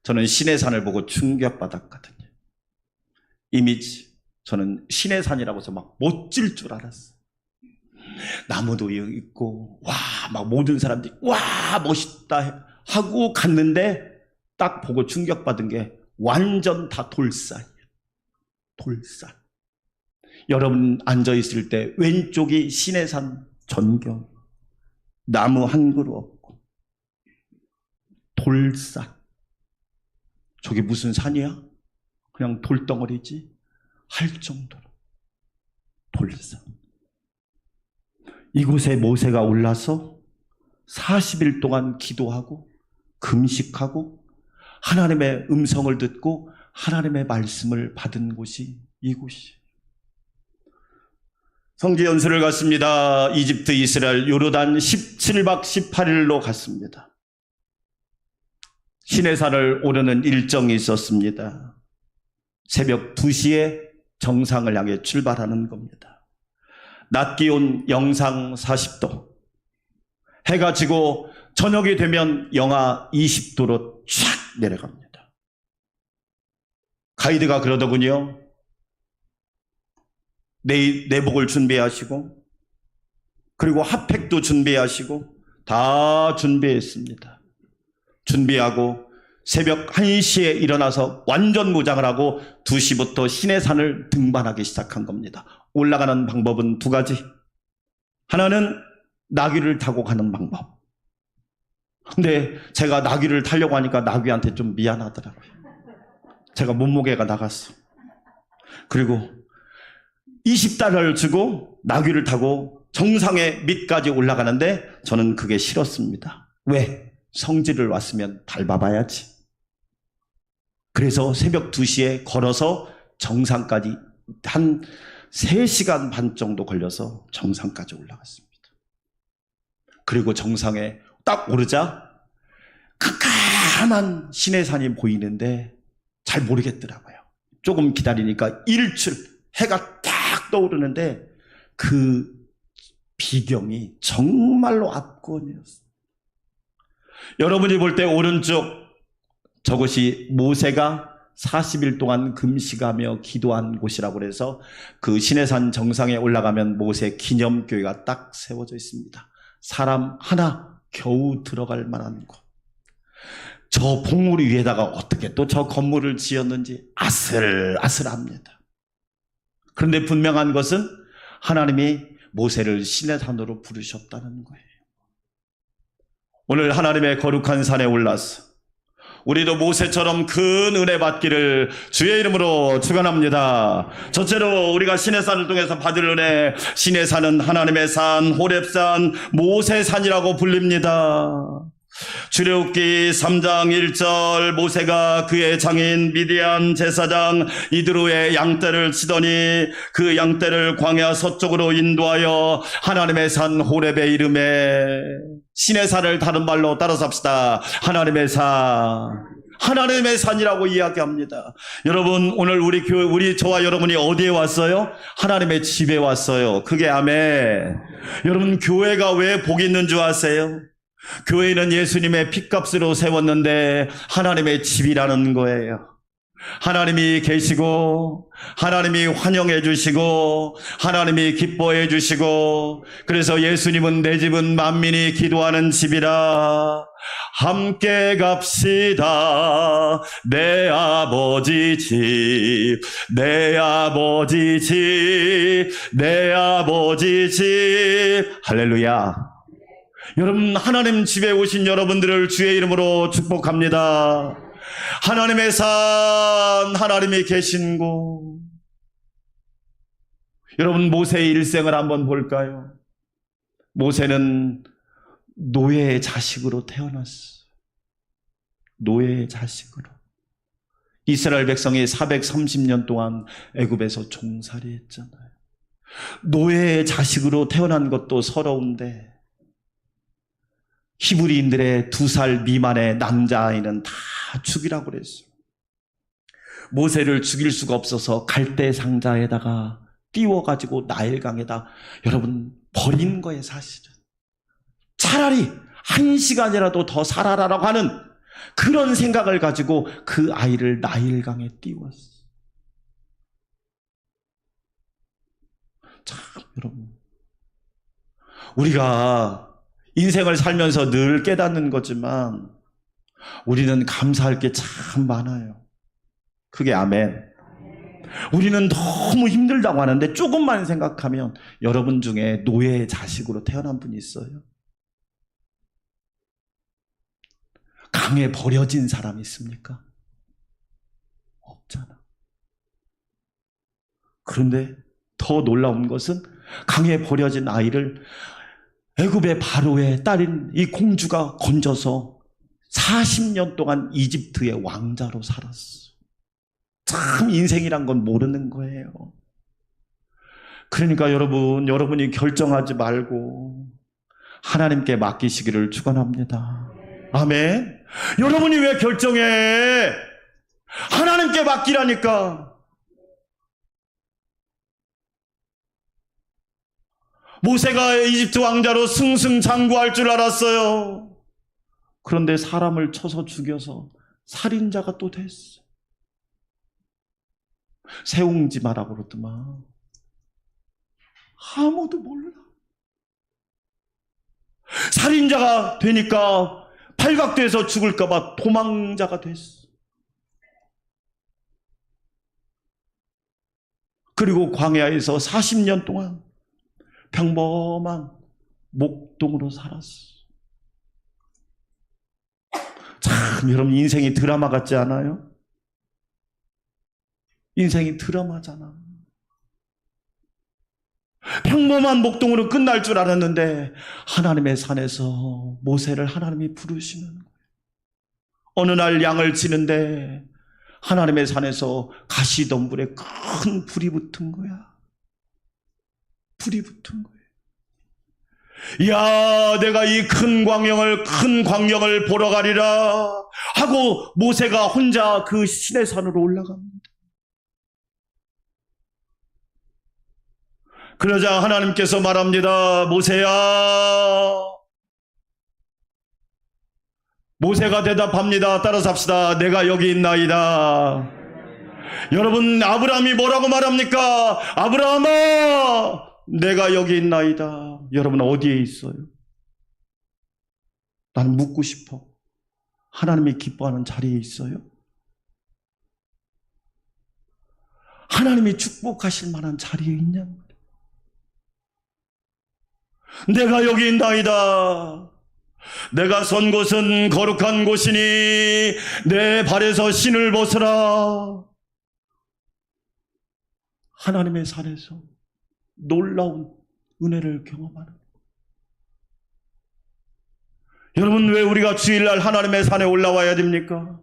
저는 신의 산을 보고 충격받았거든요. 이미지. 저는 신의 산이라고 해서 막 멋질 줄 알았어요. 나무도 있고, 와, 막 모든 사람들이, 와, 멋있다 하고 갔는데, 딱 보고 충격받은 게 완전 다 돌산이에요. 돌산. 여러분 앉아있을 때 왼쪽이 신의 산 전경. 나무 한 그루 없고. 돌산. 저게 무슨 산이야? 그냥 돌덩어리지? 할 정도로. 돌산. 이곳에 모세가 올라서 40일 동안 기도하고 금식하고 하나님의 음성을 듣고 하나님의 말씀을 받은 곳이 이곳이에요. 성지 연수를 갔습니다. 이집트, 이스라엘, 요르단 17박 18일로 갔습니다. 시내산을 오르는 일정이 있었습니다. 새벽 2시에 정상을 향해 출발하는 겁니다. 낮 기온 영상 40도, 해가 지고 저녁이 되면 영하 20도로 촥 내려갑니다. 가이드가 그러더군요. 내복을 준비하시고 그리고 핫팩도 준비하시고 다 준비했습니다. 준비하고 새벽 1시에 일어나서 완전 무장을 하고 2시부터 시내산을 등반하기 시작한 겁니다. 올라가는 방법은 2가지. 하나는 나귀를 타고 가는 방법. 근데 제가 나귀를 타려고 하니까 나귀한테 좀 미안하더라고요. 제가 몸무게가 나갔어. 그리고 20달러를 주고 나귀를 타고 정상의 밑까지 올라가는데 저는 그게 싫었습니다. 왜? 성지를 왔으면 밟아봐야지. 그래서 새벽 2시에 걸어서 정상까지 한 3시간 반 정도 걸려서 정상까지 올라갔습니다. 그리고 정상에 딱 오르자 깜깜한 시내산이 보이는데 잘 모르겠더라고요. 조금 기다리니까 일출, 해가 딱 떠오르는데 그 비경이 정말로 압권이었어요. 여러분이 볼 때 오른쪽 저것이 모세가 40일 동안 금식하며 기도한 곳이라고 해서 그 시내산 정상에 올라가면 모세 기념교회가 딱 세워져 있습니다. 사람 하나 겨우 들어갈 만한 곳. 저 봉우리 위에다가 어떻게 또 저 건물을 지었는지 아슬아슬합니다. 그런데 분명한 것은 하나님이 모세를 시내산으로 부르셨다는 거예요. 오늘 하나님의 거룩한 산에 올라서 우리도 모세처럼 큰 은혜 받기를 주의 이름으로 축원합니다. 첫째로 우리가 시내산을 통해서 받을 은혜, 시내산은 하나님의 산, 호렙산, 모세산이라고 불립니다. 출애굽기 3장 1절 모세가 그의 장인 미디안 제사장 이드로의 양떼를 치더니 그 양떼를 광야 서쪽으로 인도하여 하나님의 산 호렙의 이름에 신의 산을 다른 말로 따라서 합시다. 하나님의 산. 하나님의 산이라고 이야기합니다. 여러분 오늘 우리 교회 우리 저와 여러분이 어디에 왔어요? 하나님의 집에 왔어요. 그게 아멘. 여러분 교회가 왜 복이 있는 줄 아세요? 교회는 예수님의 핏값으로 세웠는데 하나님의 집이라는 거예요. 하나님이 계시고 하나님이 환영해 주시고 하나님이 기뻐해 주시고 그래서 예수님은 내 집은 만민이 기도하는 집이라 함께 갑시다. 내 아버지 집, 내 아버지 집, 내 아버지 집. 할렐루야. 여러분 하나님 집에 오신 여러분들을 주의 이름으로 축복합니다. 하나님의 산, 하나님이 계신 곳. 여러분, 모세의 일생을 한번 볼까요? 모세는 노예의 자식으로 태어났어요. 노예의 자식으로. 이스라엘 백성이 430년 동안 애굽에서 종살이 했잖아요. 노예의 자식으로 태어난 것도 서러운데 히브리인들의 2살 미만의 남자아이는 다 죽이라고 그랬어요. 모세를 죽일 수가 없어서 갈대 상자에다가 띄워가지고 나일강에다 여러분 버린 거예요. 사실은 차라리 1시간이라도 더 살아라라고 하는 그런 생각을 가지고 그 아이를 나일강에 띄웠어요. 참 여러분, 우리가 인생을 살면서 늘 깨닫는 거지만 우리는 감사할 게 참 많아요. 그게 아멘. 우리는 너무 힘들다고 하는데 조금만 생각하면 여러분 중에 노예의 자식으로 태어난 분이 있어요? 강에 버려진 사람이 있습니까? 없잖아. 그런데 더 놀라운 것은 강에 버려진 아이를 애굽의 바로의 딸인 이 공주가 건져서 40년 동안 이집트의 왕자로 살았어. 참 인생이란 건 모르는 거예요. 그러니까 여러분이 결정하지 말고 하나님께 맡기시기를 축원합니다. 아멘. 여러분이 왜 결정해? 하나님께 맡기라니까. 모세가 이집트 왕자로 승승장구할 줄 알았어요. 그런데 사람을 쳐서 죽여서 살인자가 또 됐어. 세웅지 마라고 그러더만. 아무도 몰라. 살인자가 되니까 발각돼서 죽을까봐 도망자가 됐어. 그리고 광야에서 40년 동안 평범한 목동으로 살았어. 참 여러분, 인생이 드라마 같지 않아요? 인생이 드라마잖아. 평범한 목동으로 끝날 줄 알았는데 하나님의 산에서 모세를 하나님이 부르시는 거예요. 어느 날 양을 치는데 하나님의 산에서 가시덤불에 큰 불이 붙은 거야. 불이 붙은 거예요. 야, 내가 이 큰 광경을 보러 가리라 하고 모세가 혼자 그 시내 산으로 올라갑니다. 그러자 하나님께서 말합니다. 모세야. 모세가 대답합니다. 따라서 합시다. 내가 여기 있나이다. 여러분, 아브라함이 뭐라고 말합니까? 아브라함아, 내가 여기 있나이다. 여러분, 어디에 있어요? 나는 묻고 싶어. 하나님이 기뻐하는 자리에 있어요? 하나님이 축복하실 만한 자리에 있냐는 거예요. 내가 여기 있나이다. 내가 선 곳은 거룩한 곳이니 내 발에서 신을 벗으라. 하나님의 산에서 놀라운 은혜를 경험하는. 여러분, 왜 우리가 주일날 하나님의 산에 올라와야 됩니까?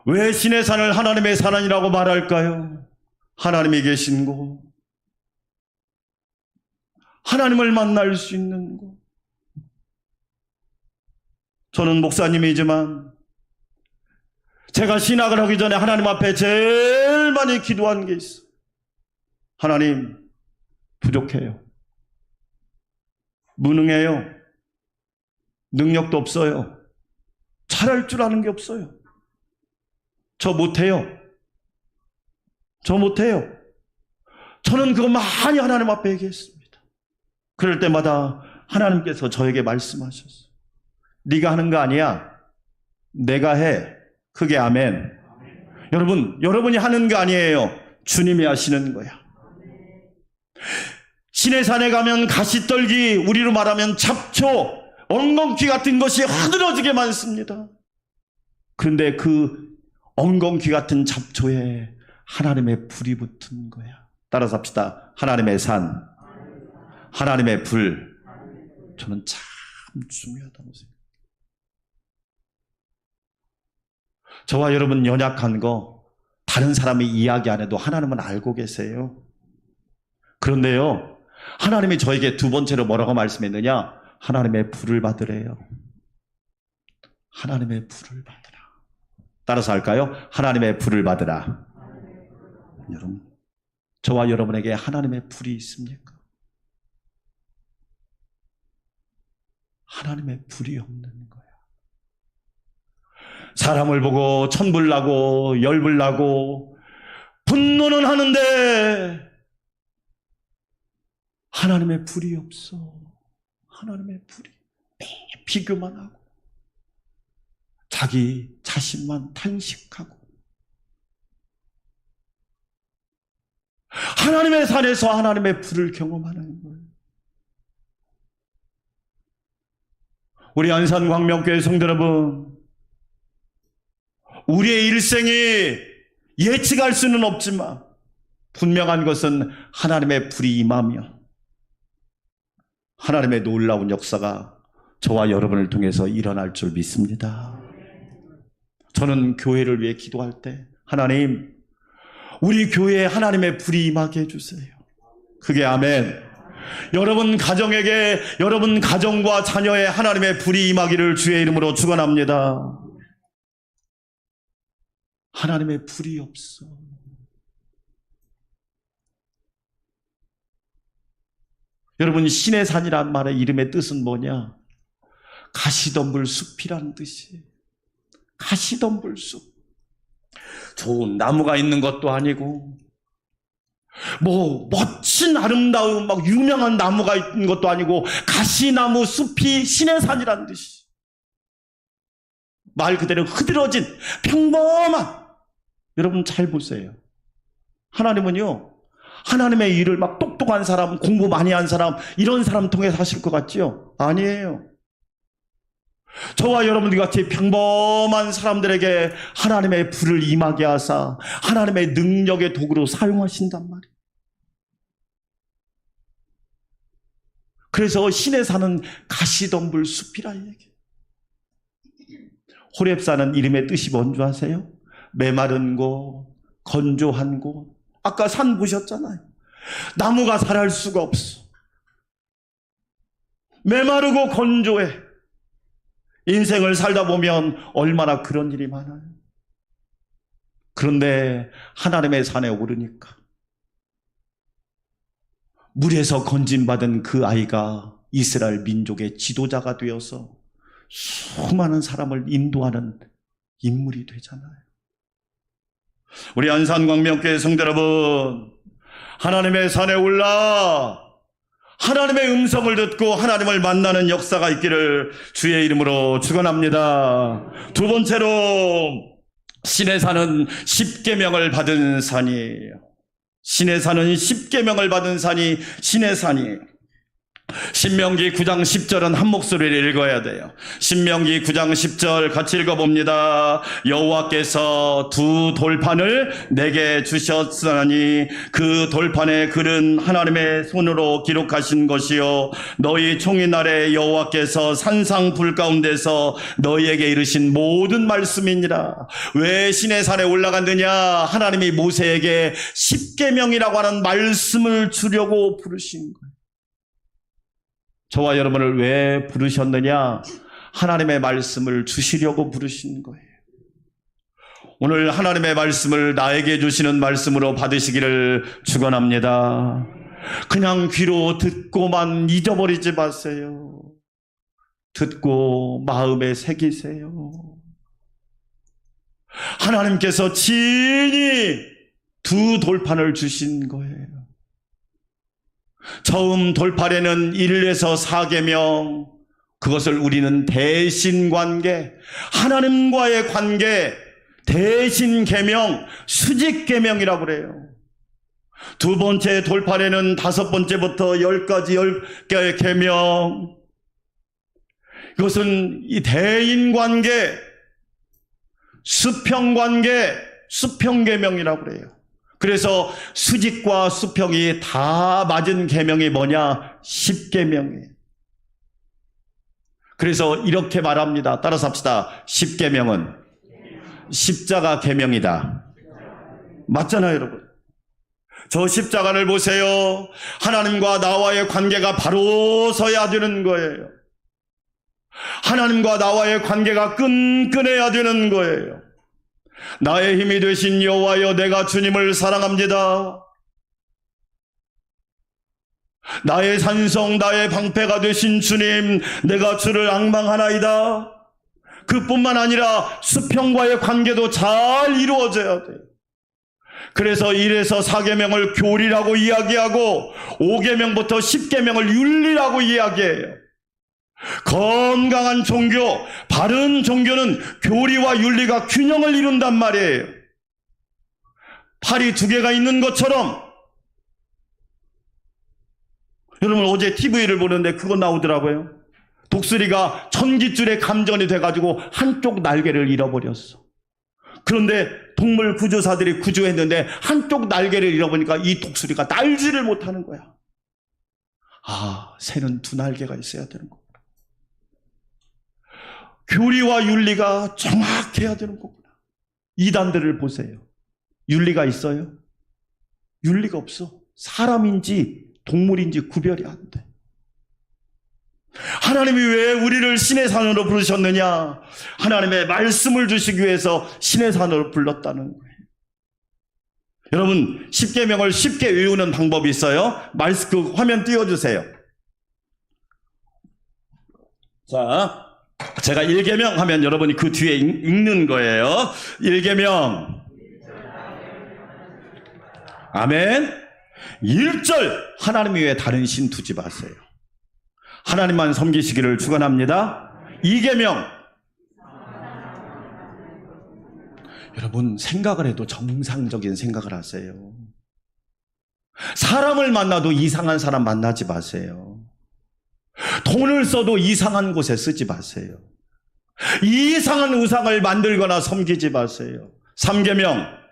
왜 신의 산을 하나님의 산이라고 말할까요? 하나님이 계신 곳, 하나님을 만날 수 있는 곳. 저는 목사님이지만 제가 신학을 하기 전에 하나님 앞에 제일 많이 기도한 게 있어요. 하나님, 부족해요. 무능해요. 능력도 없어요. 잘할 줄 아는 게 없어요. 저 못해요. 저는 그거 많이 하나님 앞에 얘기했습니다. 그럴 때마다 하나님께서 저에게 말씀하셨어요. 네가 하는 거 아니야. 내가 해. 그게 아멘. 여러분이 하는 거 아니에요. 주님이 하시는 거야. 신의 산에 가면 가시떨기, 우리로 말하면 잡초, 엉겅퀴 같은 것이 흐드러지게 많습니다. 그런데 그 엉겅퀴 같은 잡초에 하나님의 불이 붙은 거야. 따라서 합시다. 하나님의 산, 하나님의 불. 저는 참 중요하다고 생각해요. 저와 여러분 연약한 거 다른 사람이 이야기 안 해도 하나님은 알고 계세요. 그런데요, 하나님이 저에게 두 번째로 뭐라고 말씀했느냐? 하나님의 불을 받으래요. 하나님의 불을 받으라. 따라서 할까요? 하나님의 불을 받으라. 여러분, 저와 여러분에게 하나님의 불이 있습니까? 하나님의 불이 없는 거야. 사람을 보고 천불나고 열불나고 분노는 하는데 하나님의 불이 없어. 하나님의 불이 비교만 하고 자기 자신만 탄식하고 하나님의 산에서 하나님의 불을 경험하는 거예요. 우리 안산광명교회 성도 여러분, 우리의 일생이 예측할 수는 없지만 분명한 것은 하나님의 불이 임하며 하나님의 놀라운 역사가 저와 여러분을 통해서 일어날 줄 믿습니다. 저는 교회를 위해 기도할 때 하나님, 우리 교회에 하나님의 불이 임하게 해주세요. 그게 아멘. 여러분 가정에게, 여러분 가정과 자녀의 하나님의 불이 임하기를 주의 이름으로 축원합니다. 하나님의 불이 없어. 여러분, 신의 산이란 말의 이름의 뜻은 뭐냐? 가시덤불 숲이란 뜻이에요. 가시덤불 숲. 좋은 나무가 있는 것도 아니고 뭐 멋진 아름다운 막 유명한 나무가 있는 것도 아니고 가시나무 숲이 신의 산이란 뜻이. 말 그대로 흐드러진 평범한. 여러분 잘 보세요. 하나님은요, 하나님의 일을 막 똑똑한 사람, 공부 많이 한 사람, 이런 사람 통해서 하실 것 같지요? 아니에요. 저와 여러분들 같이 평범한 사람들에게 하나님의 불을 임하게 하사 하나님의 능력의 도구로 사용하신단 말이에요. 그래서 신의 산은 가시덤불 숲이라 얘기해요. 호렙산은 이름의 뜻이 뭔지 아세요? 메마른 곳, 건조한 곳. 아까 산 보셨잖아요. 나무가 자랄 수가 없어. 메마르고 건조해. 인생을 살다 보면 얼마나 그런 일이 많아요. 그런데 하나님의 산에 오르니까 물에서 건진받은 그 아이가 이스라엘 민족의 지도자가 되어서 수많은 사람을 인도하는 인물이 되잖아요. 우리 안산광명교회 성도 여러분, 하나님의 산에 올라 하나님의 음성을 듣고 하나님을 만나는 역사가 있기를 주의 이름으로 축원합니다. 두 번째로, 신의 산은 십계명을 받은 산이에요. 신의 산은 십계명을 받은 산이 신의 산이에요. 신명기 9장 10절은 한 목소리를 읽어야 돼요. 신명기 9장 10절 같이 읽어봅니다. 여호와께서 두 돌판을 내게 주셨으니 그 돌판의 글은 하나님의 손으로 기록하신 것이요 너희 총의날에 여호와께서 산상 불 가운데서 너희에게 이르신 모든 말씀이니라. 왜 신의 산에 올라갔느냐? 하나님이 모세에게 십계명이라고 하는 말씀을 주려고 부르신 거예요. 저와 여러분을 왜 부르셨느냐? 하나님의 말씀을 주시려고 부르신 거예요. 오늘 하나님의 말씀을 나에게 주시는 말씀으로 받으시기를 축원합니다. 그냥 귀로 듣고만 잊어버리지 마세요. 듣고 마음에 새기세요. 하나님께서 친히 두 돌판을 주신 거예요. 처음 돌판에는 1에서 4계명, 그것을 우리는 대신관계, 하나님과의 관계, 대신계명, 수직계명이라고 그래요. 두 번째 돌판에는 5번째부터 10가지 10개의 계명, 이것은 이 대인관계, 수평관계, 수평계명이라고 그래요. 그래서 수직과 수평이 다 맞은 계명이 뭐냐? 십계명이에요. 그래서 이렇게 말합니다. 따라서 합시다. 십계명은 십자가 계명이다. 맞잖아요, 여러분. 저 십자가를 보세요. 하나님과 나와의 관계가 바로 서야 되는 거예요. 하나님과 나와의 관계가 끈끈해야 되는 거예요. 나의 힘이 되신 여호와여, 내가 주님을 사랑합니다. 나의 산성, 나의 방패가 되신 주님, 내가 주를 앙망하나이다. 그뿐만 아니라 수평과의 관계도 잘 이루어져야 돼요. 그래서 1에서 4계명을 교리라고 이야기하고 5계명부터 10계명을 윤리라고 이야기해요. 건강한 종교, 바른 종교는 교리와 윤리가 균형을 이룬단 말이에요. 팔이 두 개가 있는 것처럼. 여러분, 어제 TV를 보는데 그거 나오더라고요. 독수리가 천깃줄에 감전이 돼가지고 한쪽 날개를 잃어버렸어. 그런데 동물 구조사들이 구조했는데 한쪽 날개를 잃어보니까 이 독수리가 날지를 못하는 거야. 아, 새는 두 날개가 있어야 되는 거구나. 교리와 윤리가 정확해야 되는 거구나. 이단들을 보세요. 윤리가 있어요? 윤리가 없어. 사람인지 동물인지 구별이 안 돼. 하나님이 왜 우리를 신의 산으로 부르셨느냐? 하나님의 말씀을 주시기 위해서 신의 산으로 불렀다는 거예요. 여러분, 십계명을 쉽게 외우는 방법이 있어요. 그 화면 띄워주세요. 자, 제가 1계명 하면 여러분이 그 뒤에 읽는 거예요. 1계명. 아멘. 1절, 하나님 외에 다른 신 두지 마세요. 하나님만 섬기시기를 축원합니다. 2계명. 여러분, 생각을 해도 정상적인 생각을 하세요. 사람을 만나도 이상한 사람 만나지 마세요. 돈을 써도 이상한 곳에 쓰지 마세요. 이상한 우상을 만들거나 섬기지 마세요. 3계명.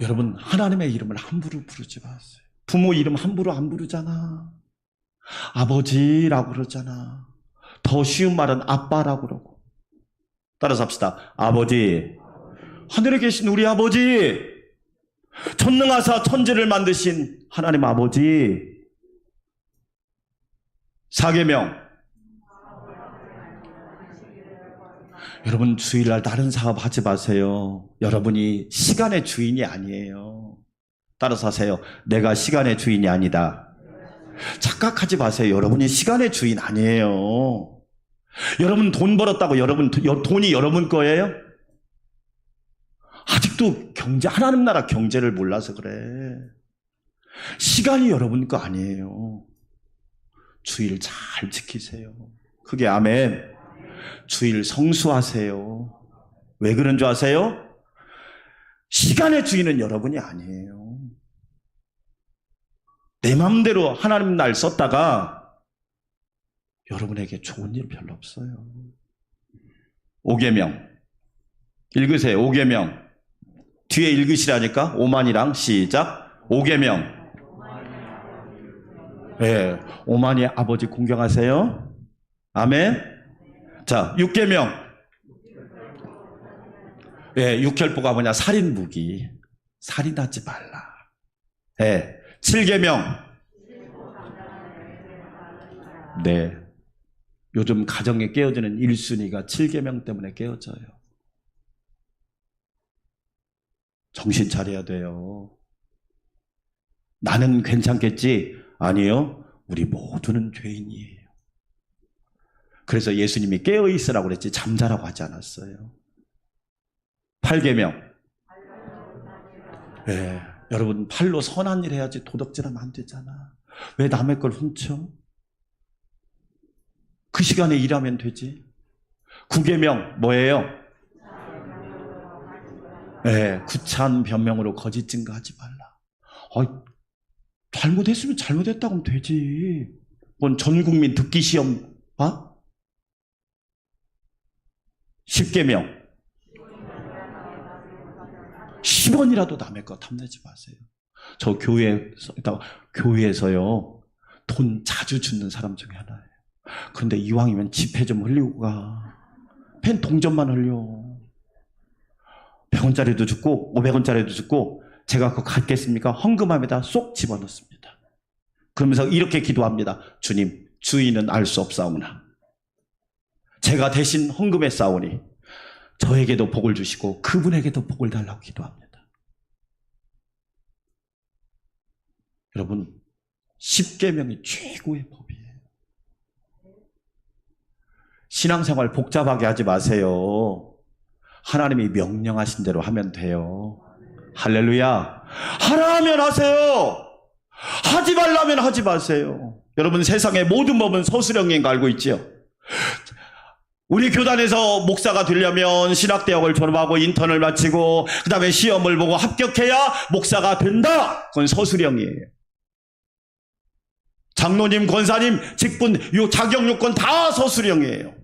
여러분, 하나님의 이름을 함부로 부르지 마세요. 부모 이름 함부로 안 부르잖아. 아버지라고 그러잖아. 더 쉬운 말은 아빠라고 그러고. 따라서 합시다. 아버지. 하늘에 계신 우리 아버지. 전능하사 천지를 만드신 하나님 아버지. 4계명. 여러분, 주일날 다른 사업 하지 마세요. 여러분이 시간의 주인이 아니에요. 따라서 하세요. 내가 시간의 주인이 아니다. 착각하지 마세요. 여러분이 시간의 주인 아니에요. 여러분 돈 벌었다고 돈이 여러분 거예요? 아직도 하나님 나라 경제를 몰라서 그래. 시간이 여러분 거 아니에요. 주일 잘 지키세요. 그게 아멘. 주일 성수하세요. 왜 그런 줄 아세요? 시간의 주인은 여러분이 아니에요. 내 마음대로 하나님 날 썼다가 여러분에게 좋은 일 별로 없어요. 5계명. 읽으세요. 5계명. 뒤에 읽으시라니까. 5만이랑 시작. 5계명. 네, 5만이 아버지 공경하세요. 아멘. 자, 6계명. 네, 육혈보가 뭐냐? 살인무기. 살인하지 말라. 네. 7계명. 네. 요즘 가정에 깨어지는 1순위가 7계명 때문에 깨어져요. 정신 차려야 돼요. 나는 괜찮겠지? 아니요. 우리 모두는 죄인이에요. 그래서 예수님이 깨어있으라고 그랬지 잠자라고 하지 않았어요. 8계명. 네. 여러분, 팔로 선한 일 해야지 도덕질하면 안 되잖아. 왜 남의 걸 훔쳐? 그 시간에 일하면 되지. 9계명 뭐예요? 네, 구차한 변명으로 거짓 증거하지 말라. 잘못했으면 잘못했다고 하면 되지. 뭔 전국민 듣기 시험 봐? 10계명. 10원이라도 남의 거 탐내지 마세요. 저 교회에서요, 돈 자주 주는 사람 중에 하나예요. 그런데 이왕이면 지폐 좀 흘리고 가. 펜 동전만 흘려. 100원짜리도 줍고 500원짜리도 줍고 제가 그거 갖겠습니까? 헌금함에다 쏙 집어넣습니다. 그러면서 이렇게 기도합니다. 주님, 주인은 알 수 없사오나 제가 대신 헌금했사오니 저에게도 복을 주시고 그분에게도 복을 달라고 기도합니다. 여러분, 10계명이 최고의 법이에요. 신앙생활 복잡하게 하지 마세요. 하나님이 명령하신 대로 하면 돼요. 할렐루야. 하라면 하세요. 하지 말라면 하지 마세요. 여러분, 세상의 모든 법은 서술형인 거 알고 있죠? 우리 교단에서 목사가 되려면 신학대학을 졸업하고 인턴을 마치고 그 다음에 시험을 보고 합격해야 목사가 된다. 그건 서술형이에요. 장로님, 권사님, 직분, 자격 요건 다 서술형이에요.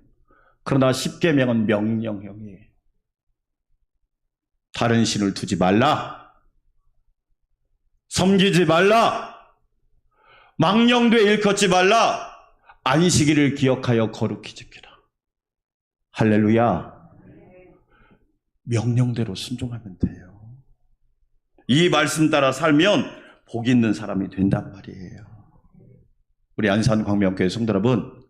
그러나 10계명은 명령형이에요. 다른 신을 두지 말라. 섬기지 말라. 망령되이 일컫지 말라. 안식일을 기억하여 거룩히 지키라. 할렐루야. 명령대로 순종하면 돼요. 이 말씀 따라 살면 복 있는 사람이 된단 말이에요. 우리 안산 광명교회 성도 여러분,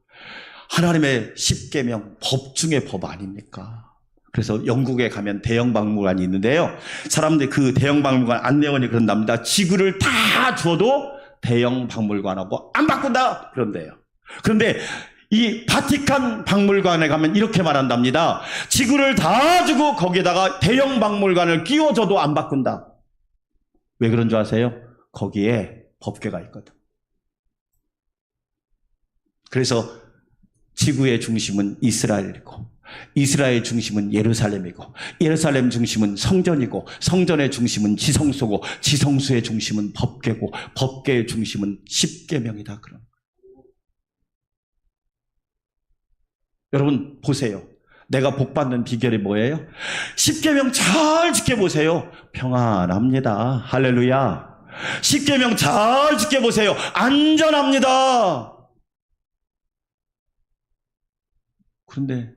하나님의 10계명 법 중에 법 아닙니까? 그래서 영국에 가면 대형 박물관이 있는데요, 사람들이 그 대형 박물관 안내원이 그런답니다. 지구를 다 줘도 대형 박물관하고 안 바꾼다 그런데요. 그런데 이 바티칸 박물관에 가면 이렇게 말한답니다. 지구를 다 주고 거기에다가 대형 박물관을 끼워줘도 안 바꾼다. 왜 그런 줄 아세요? 거기에 법궤가 있거든. 그래서 지구의 중심은 이스라엘이고 이스라엘 중심은 예루살렘이고 예루살렘 중심은 성전이고 성전의 중심은 지성소고 지성소의 중심은 법궤고 법궤의 중심은 10계명이다. 그런 여러분 보세요. 내가 복받는 비결이 뭐예요? 10계명 잘 지켜보세요. 평안합니다. 할렐루야. 10계명 잘 지켜보세요. 안전합니다. 그런데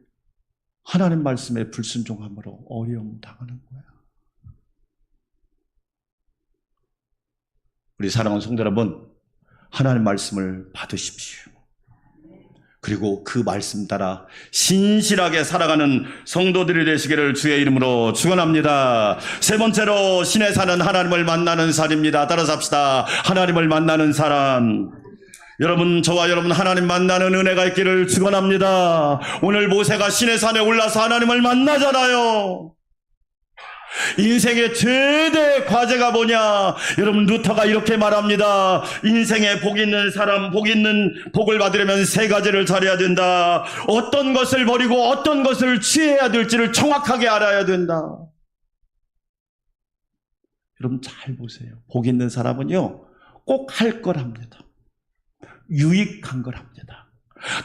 하나님 말씀에 불순종함으로 어려움 당하는 거야. 우리 사랑하는 성도 여러분, 하나님 말씀을 받으십시오. 그리고 그 말씀 따라 신실하게 살아가는 성도들이 되시기를 주의 이름으로 축원합니다. 세 번째로 신에 사는 하나님을 만나는 삶입니다. 따라서 합시다. 하나님을 만나는 사람. 여러분, 저와 여러분 하나님 만나는 은혜가 있기를 축원합니다. 오늘 모세가 신의 산에 올라서 하나님을 만나잖아요. 인생의 최대 과제가 뭐냐? 여러분, 루터가 이렇게 말합니다. 인생에 복 있는 사람, 복을 받으려면 세 가지를 잘해야 된다. 어떤 것을 버리고 어떤 것을 취해야 될지를 정확하게 알아야 된다. 여러분 잘 보세요. 복 있는 사람은요, 꼭 할 걸 합니다. 유익한 걸 합니다.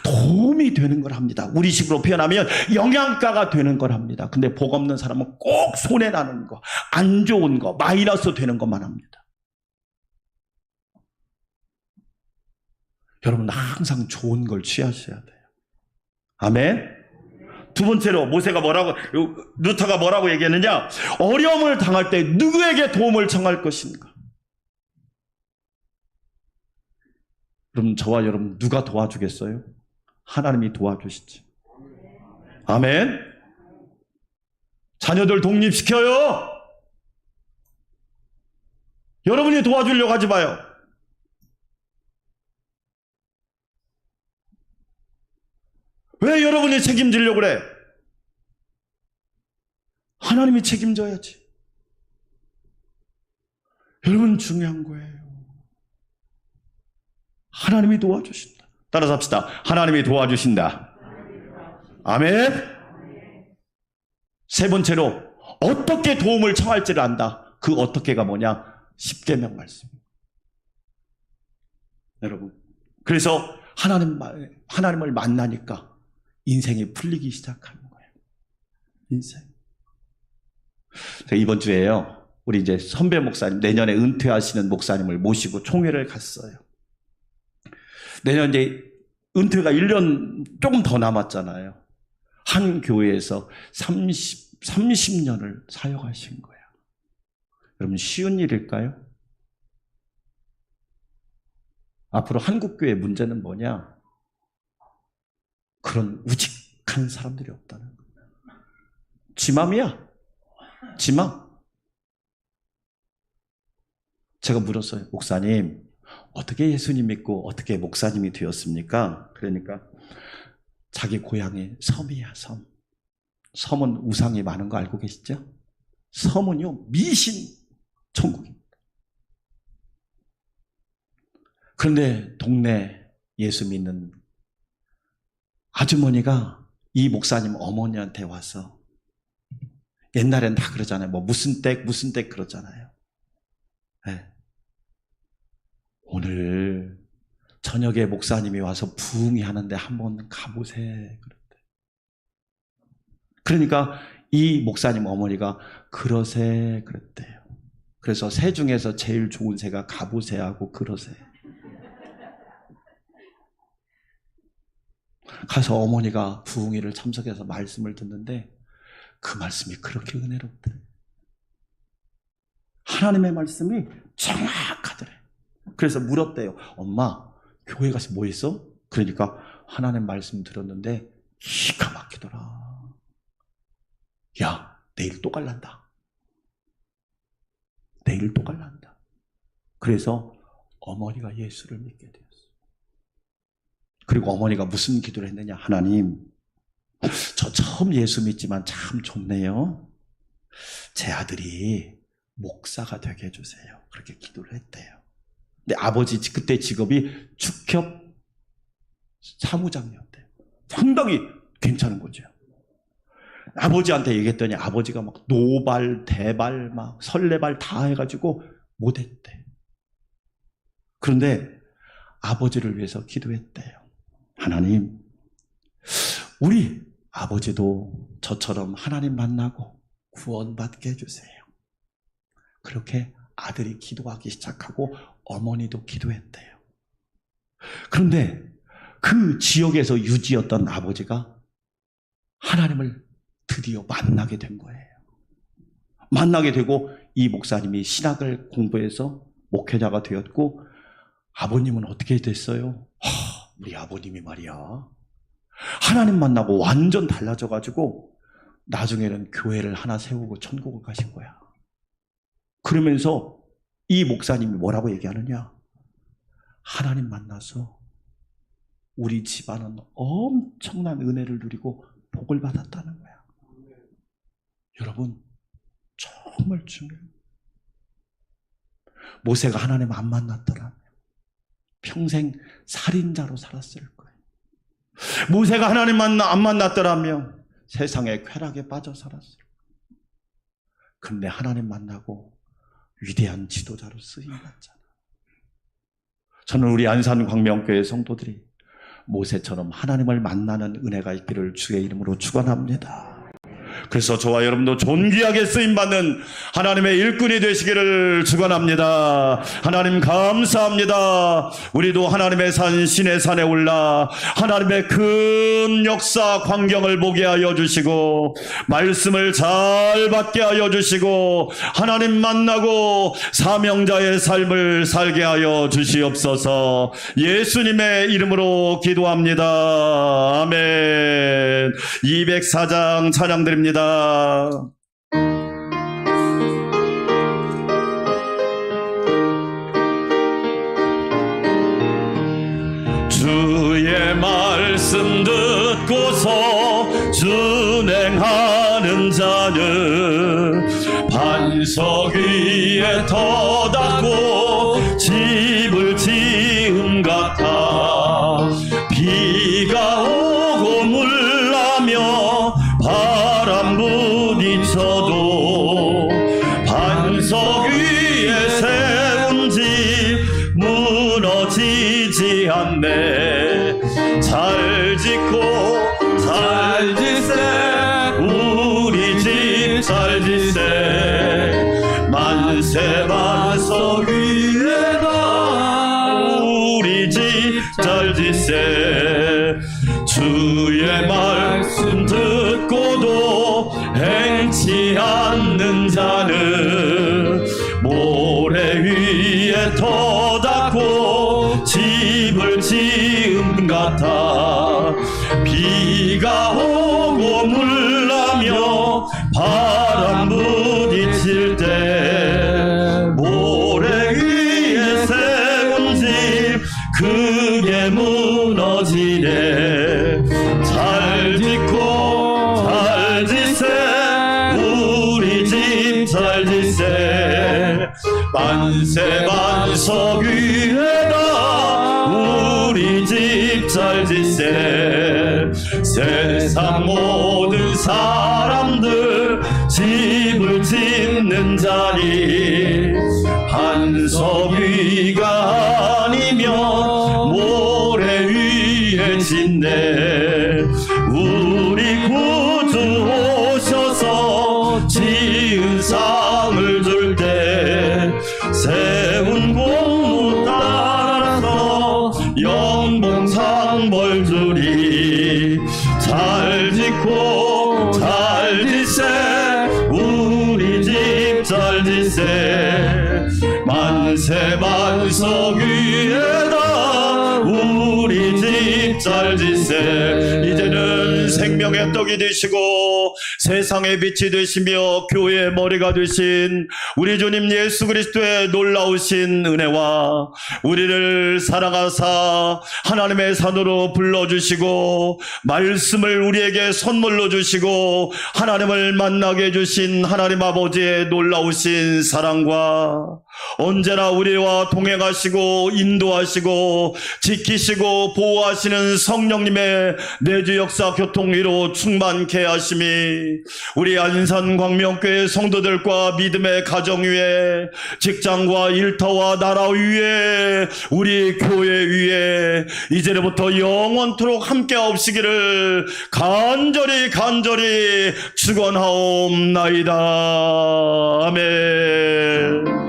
도움이 되는 걸 합니다. 우리식으로 표현하면 영양가가 되는 걸 합니다. 근데 복 없는 사람은 꼭 손해나는 거, 안 좋은 거, 마이너스 되는 것만 합니다. 여러분 항상 좋은 걸 취하셔야 돼요. 아멘. 두 번째로 루터가 뭐라고 얘기했느냐? 어려움을 당할 때 누구에게 도움을 청할 것인가? 그럼 저와 여러분 누가 도와주겠어요? 하나님이 도와주시지. 아멘. 자녀들 독립시켜요. 여러분이 도와주려고 하지 마요. 왜 여러분이 책임지려고 그래? 하나님이 책임져야지. 여러분 중요한 거예요. 하나님이 도와주신다. 따라서 합시다. 하나님이 도와주신다. 아멘. 세 번째로 어떻게 도움을 청할지를 안다. 그 어떻게가 뭐냐? 10계명 말씀. 여러분, 그래서 하나님을 만나니까 인생이 풀리기 시작하는 거예요. 인생. 제가 이번 주에요, 우리 이제 선배 목사님, 내년에 은퇴하시는 목사님을 모시고 총회를 갔어요. 내년 이제 은퇴가 1년 조금 더 남았잖아요. 한 교회에서 30년을 사역하신 거야. 여러분, 쉬운 일일까요? 앞으로 한국교회 문제는 뭐냐? 그런 우직한 사람들이 없다는 거야. 지맘이야. 지맘. 제가 물었어요. 목사님, 어떻게 예수님 믿고 어떻게 목사님이 되었습니까? 그러니까 자기 고향이 섬이야, 섬. 섬은 우상이 많은 거 알고 계시죠? 섬은요, 미신 천국입니다. 그런데 동네 예수 믿는 아주머니가 이 목사님 어머니한테 와서, 옛날엔 다 그러잖아요. 뭐 무슨 댁 그러잖아요. 네. 오늘 저녁에 목사님이 와서 부흥이 하는데 한번 가보세. 그랬대. 그러니까 이 목사님 어머니가 그러세 그랬대요. 그래서 새 중에서 제일 좋은 새가 가보세 하고 그러세. 가서 어머니가 부흥회를 참석해서 말씀을 듣는데 그 말씀이 그렇게 은혜롭더래. 하나님의 말씀이 정확하더래. 그래서 물었대요. 엄마, 교회 가서 뭐 했어? 그러니까 하나님 말씀 들었는데 기가 막히더라. 야, 내일 또 갈란다. 내일 또 갈란다. 그래서 어머니가 예수를 믿게 되었어. 그리고 어머니가 무슨 기도를 했느냐? 하나님, 저 처음 예수 믿지만 참 좋네요. 제 아들이 목사가 되게 해주세요. 그렇게 기도를 했대요. 근데 아버지 그때 직업이 축협 사무장이었대요. 상당히 괜찮은 거죠. 아버지한테 얘기했더니 아버지가 막 노발, 대발, 막 설레발 다 해가지고 못했대. 그런데 아버지를 위해서 기도했대요. 하나님, 우리 아버지도 저처럼 하나님 만나고 구원받게 해주세요. 그렇게 아들이 기도하기 시작하고 어머니도 기도했대요. 그런데 그 지역에서 유지였던 아버지가 하나님을 드디어 만나게 된 거예요. 만나게 되고 이 목사님이 신학을 공부해서 목회자가 되었고, 아버님은 어떻게 됐어요? 우리 아버님이 말이야, 하나님 만나고 완전 달라져가지고 나중에는 교회를 하나 세우고 천국을 가신 거야. 그러면서 이 목사님이 뭐라고 얘기하느냐? 하나님 만나서 우리 집안은 엄청난 은혜를 누리고 복을 받았다는 거야. 여러분, 정말 중요해요. 모세가 하나님 안 만났더라면 평생 살인자로 살았을 거예요. 모세가 하나님 안 만났더라면 세상의 쾌락에 빠져 살았을 거예요. 근데 하나님 만나고 위대한 지도자로 쓰임받잖아. 저는 우리 안산 광명교회 성도들이 모세처럼 하나님을 만나는 은혜가 있기를 주의 이름으로 축원합니다. 그래서 저와 여러분도 존귀하게 쓰임받는 하나님의 일꾼이 되시기를 축원합니다. 하나님 감사합니다. 우리도 하나님의 산 신의 산에 올라 하나님의 큰 역사 광경을 보게 하여 주시고, 말씀을 잘 받게 하여 주시고, 하나님 만나고 사명자의 삶을 살게 하여 주시옵소서. 예수님의 이름으로 기도합니다. 아멘. 204장 찬양드립니다. 주의 말씀 듣고서 준행하는 자는 반석 위에 터닫고 집을 지은 같아. 비가 오고 물나며 바람 부딪혀도 반석 위에 세운 집 무너지지 않네. 잘 짓고 잘 짓세 우리 잘지세 만세 만석 위에다 우리 집 잘지세 주의 말씀 듣고도 행치 않는 자는 모래 위에 터닫고 집을 지은 같아 비가 오고 물 나며 바람 부딪힐 때 모래 위에 세운 집 크게 무너지네 잘 짓고 잘 지세 우리 집 잘 지세 만세 만석 위에다 우리 집 잘 지세 세상 모든 사람들 집을 짓는 자리 반석 위가 아니면 모래 위에 짓네 우리 구주 오셔서 지은 상을 줄 때 세운 공로 따라서 연봉상 벌 주리 잘 짓고 잘 지세 우리 집 잘 지세 만세 만석 위에다 우리 집 잘 지세 이제는 생명의 떡이 되시고 세상의 빛이 되시며 교회의 머리가 되신 우리 주님 예수 그리스도의 놀라우신 은혜와 우리를 사랑하사 하나님의 산으로 불러주시고 말씀을 우리에게 선물로 주시고 하나님을 만나게 해주신 하나님 아버지의 놀라우신 사랑과 언제나 우리와 동행하시고 인도하시고 지키시고 보호하시는 성령님의 내주 역사 교통위로 충만케 하심이 우리 안산 광명교회 성도들과 믿음의 가정 위에 직장과 일터와 나라 위에 우리 교회 위에 이제부터 영원토록 함께 하옵시기를 간절히 축원하옵나이다. 아멘.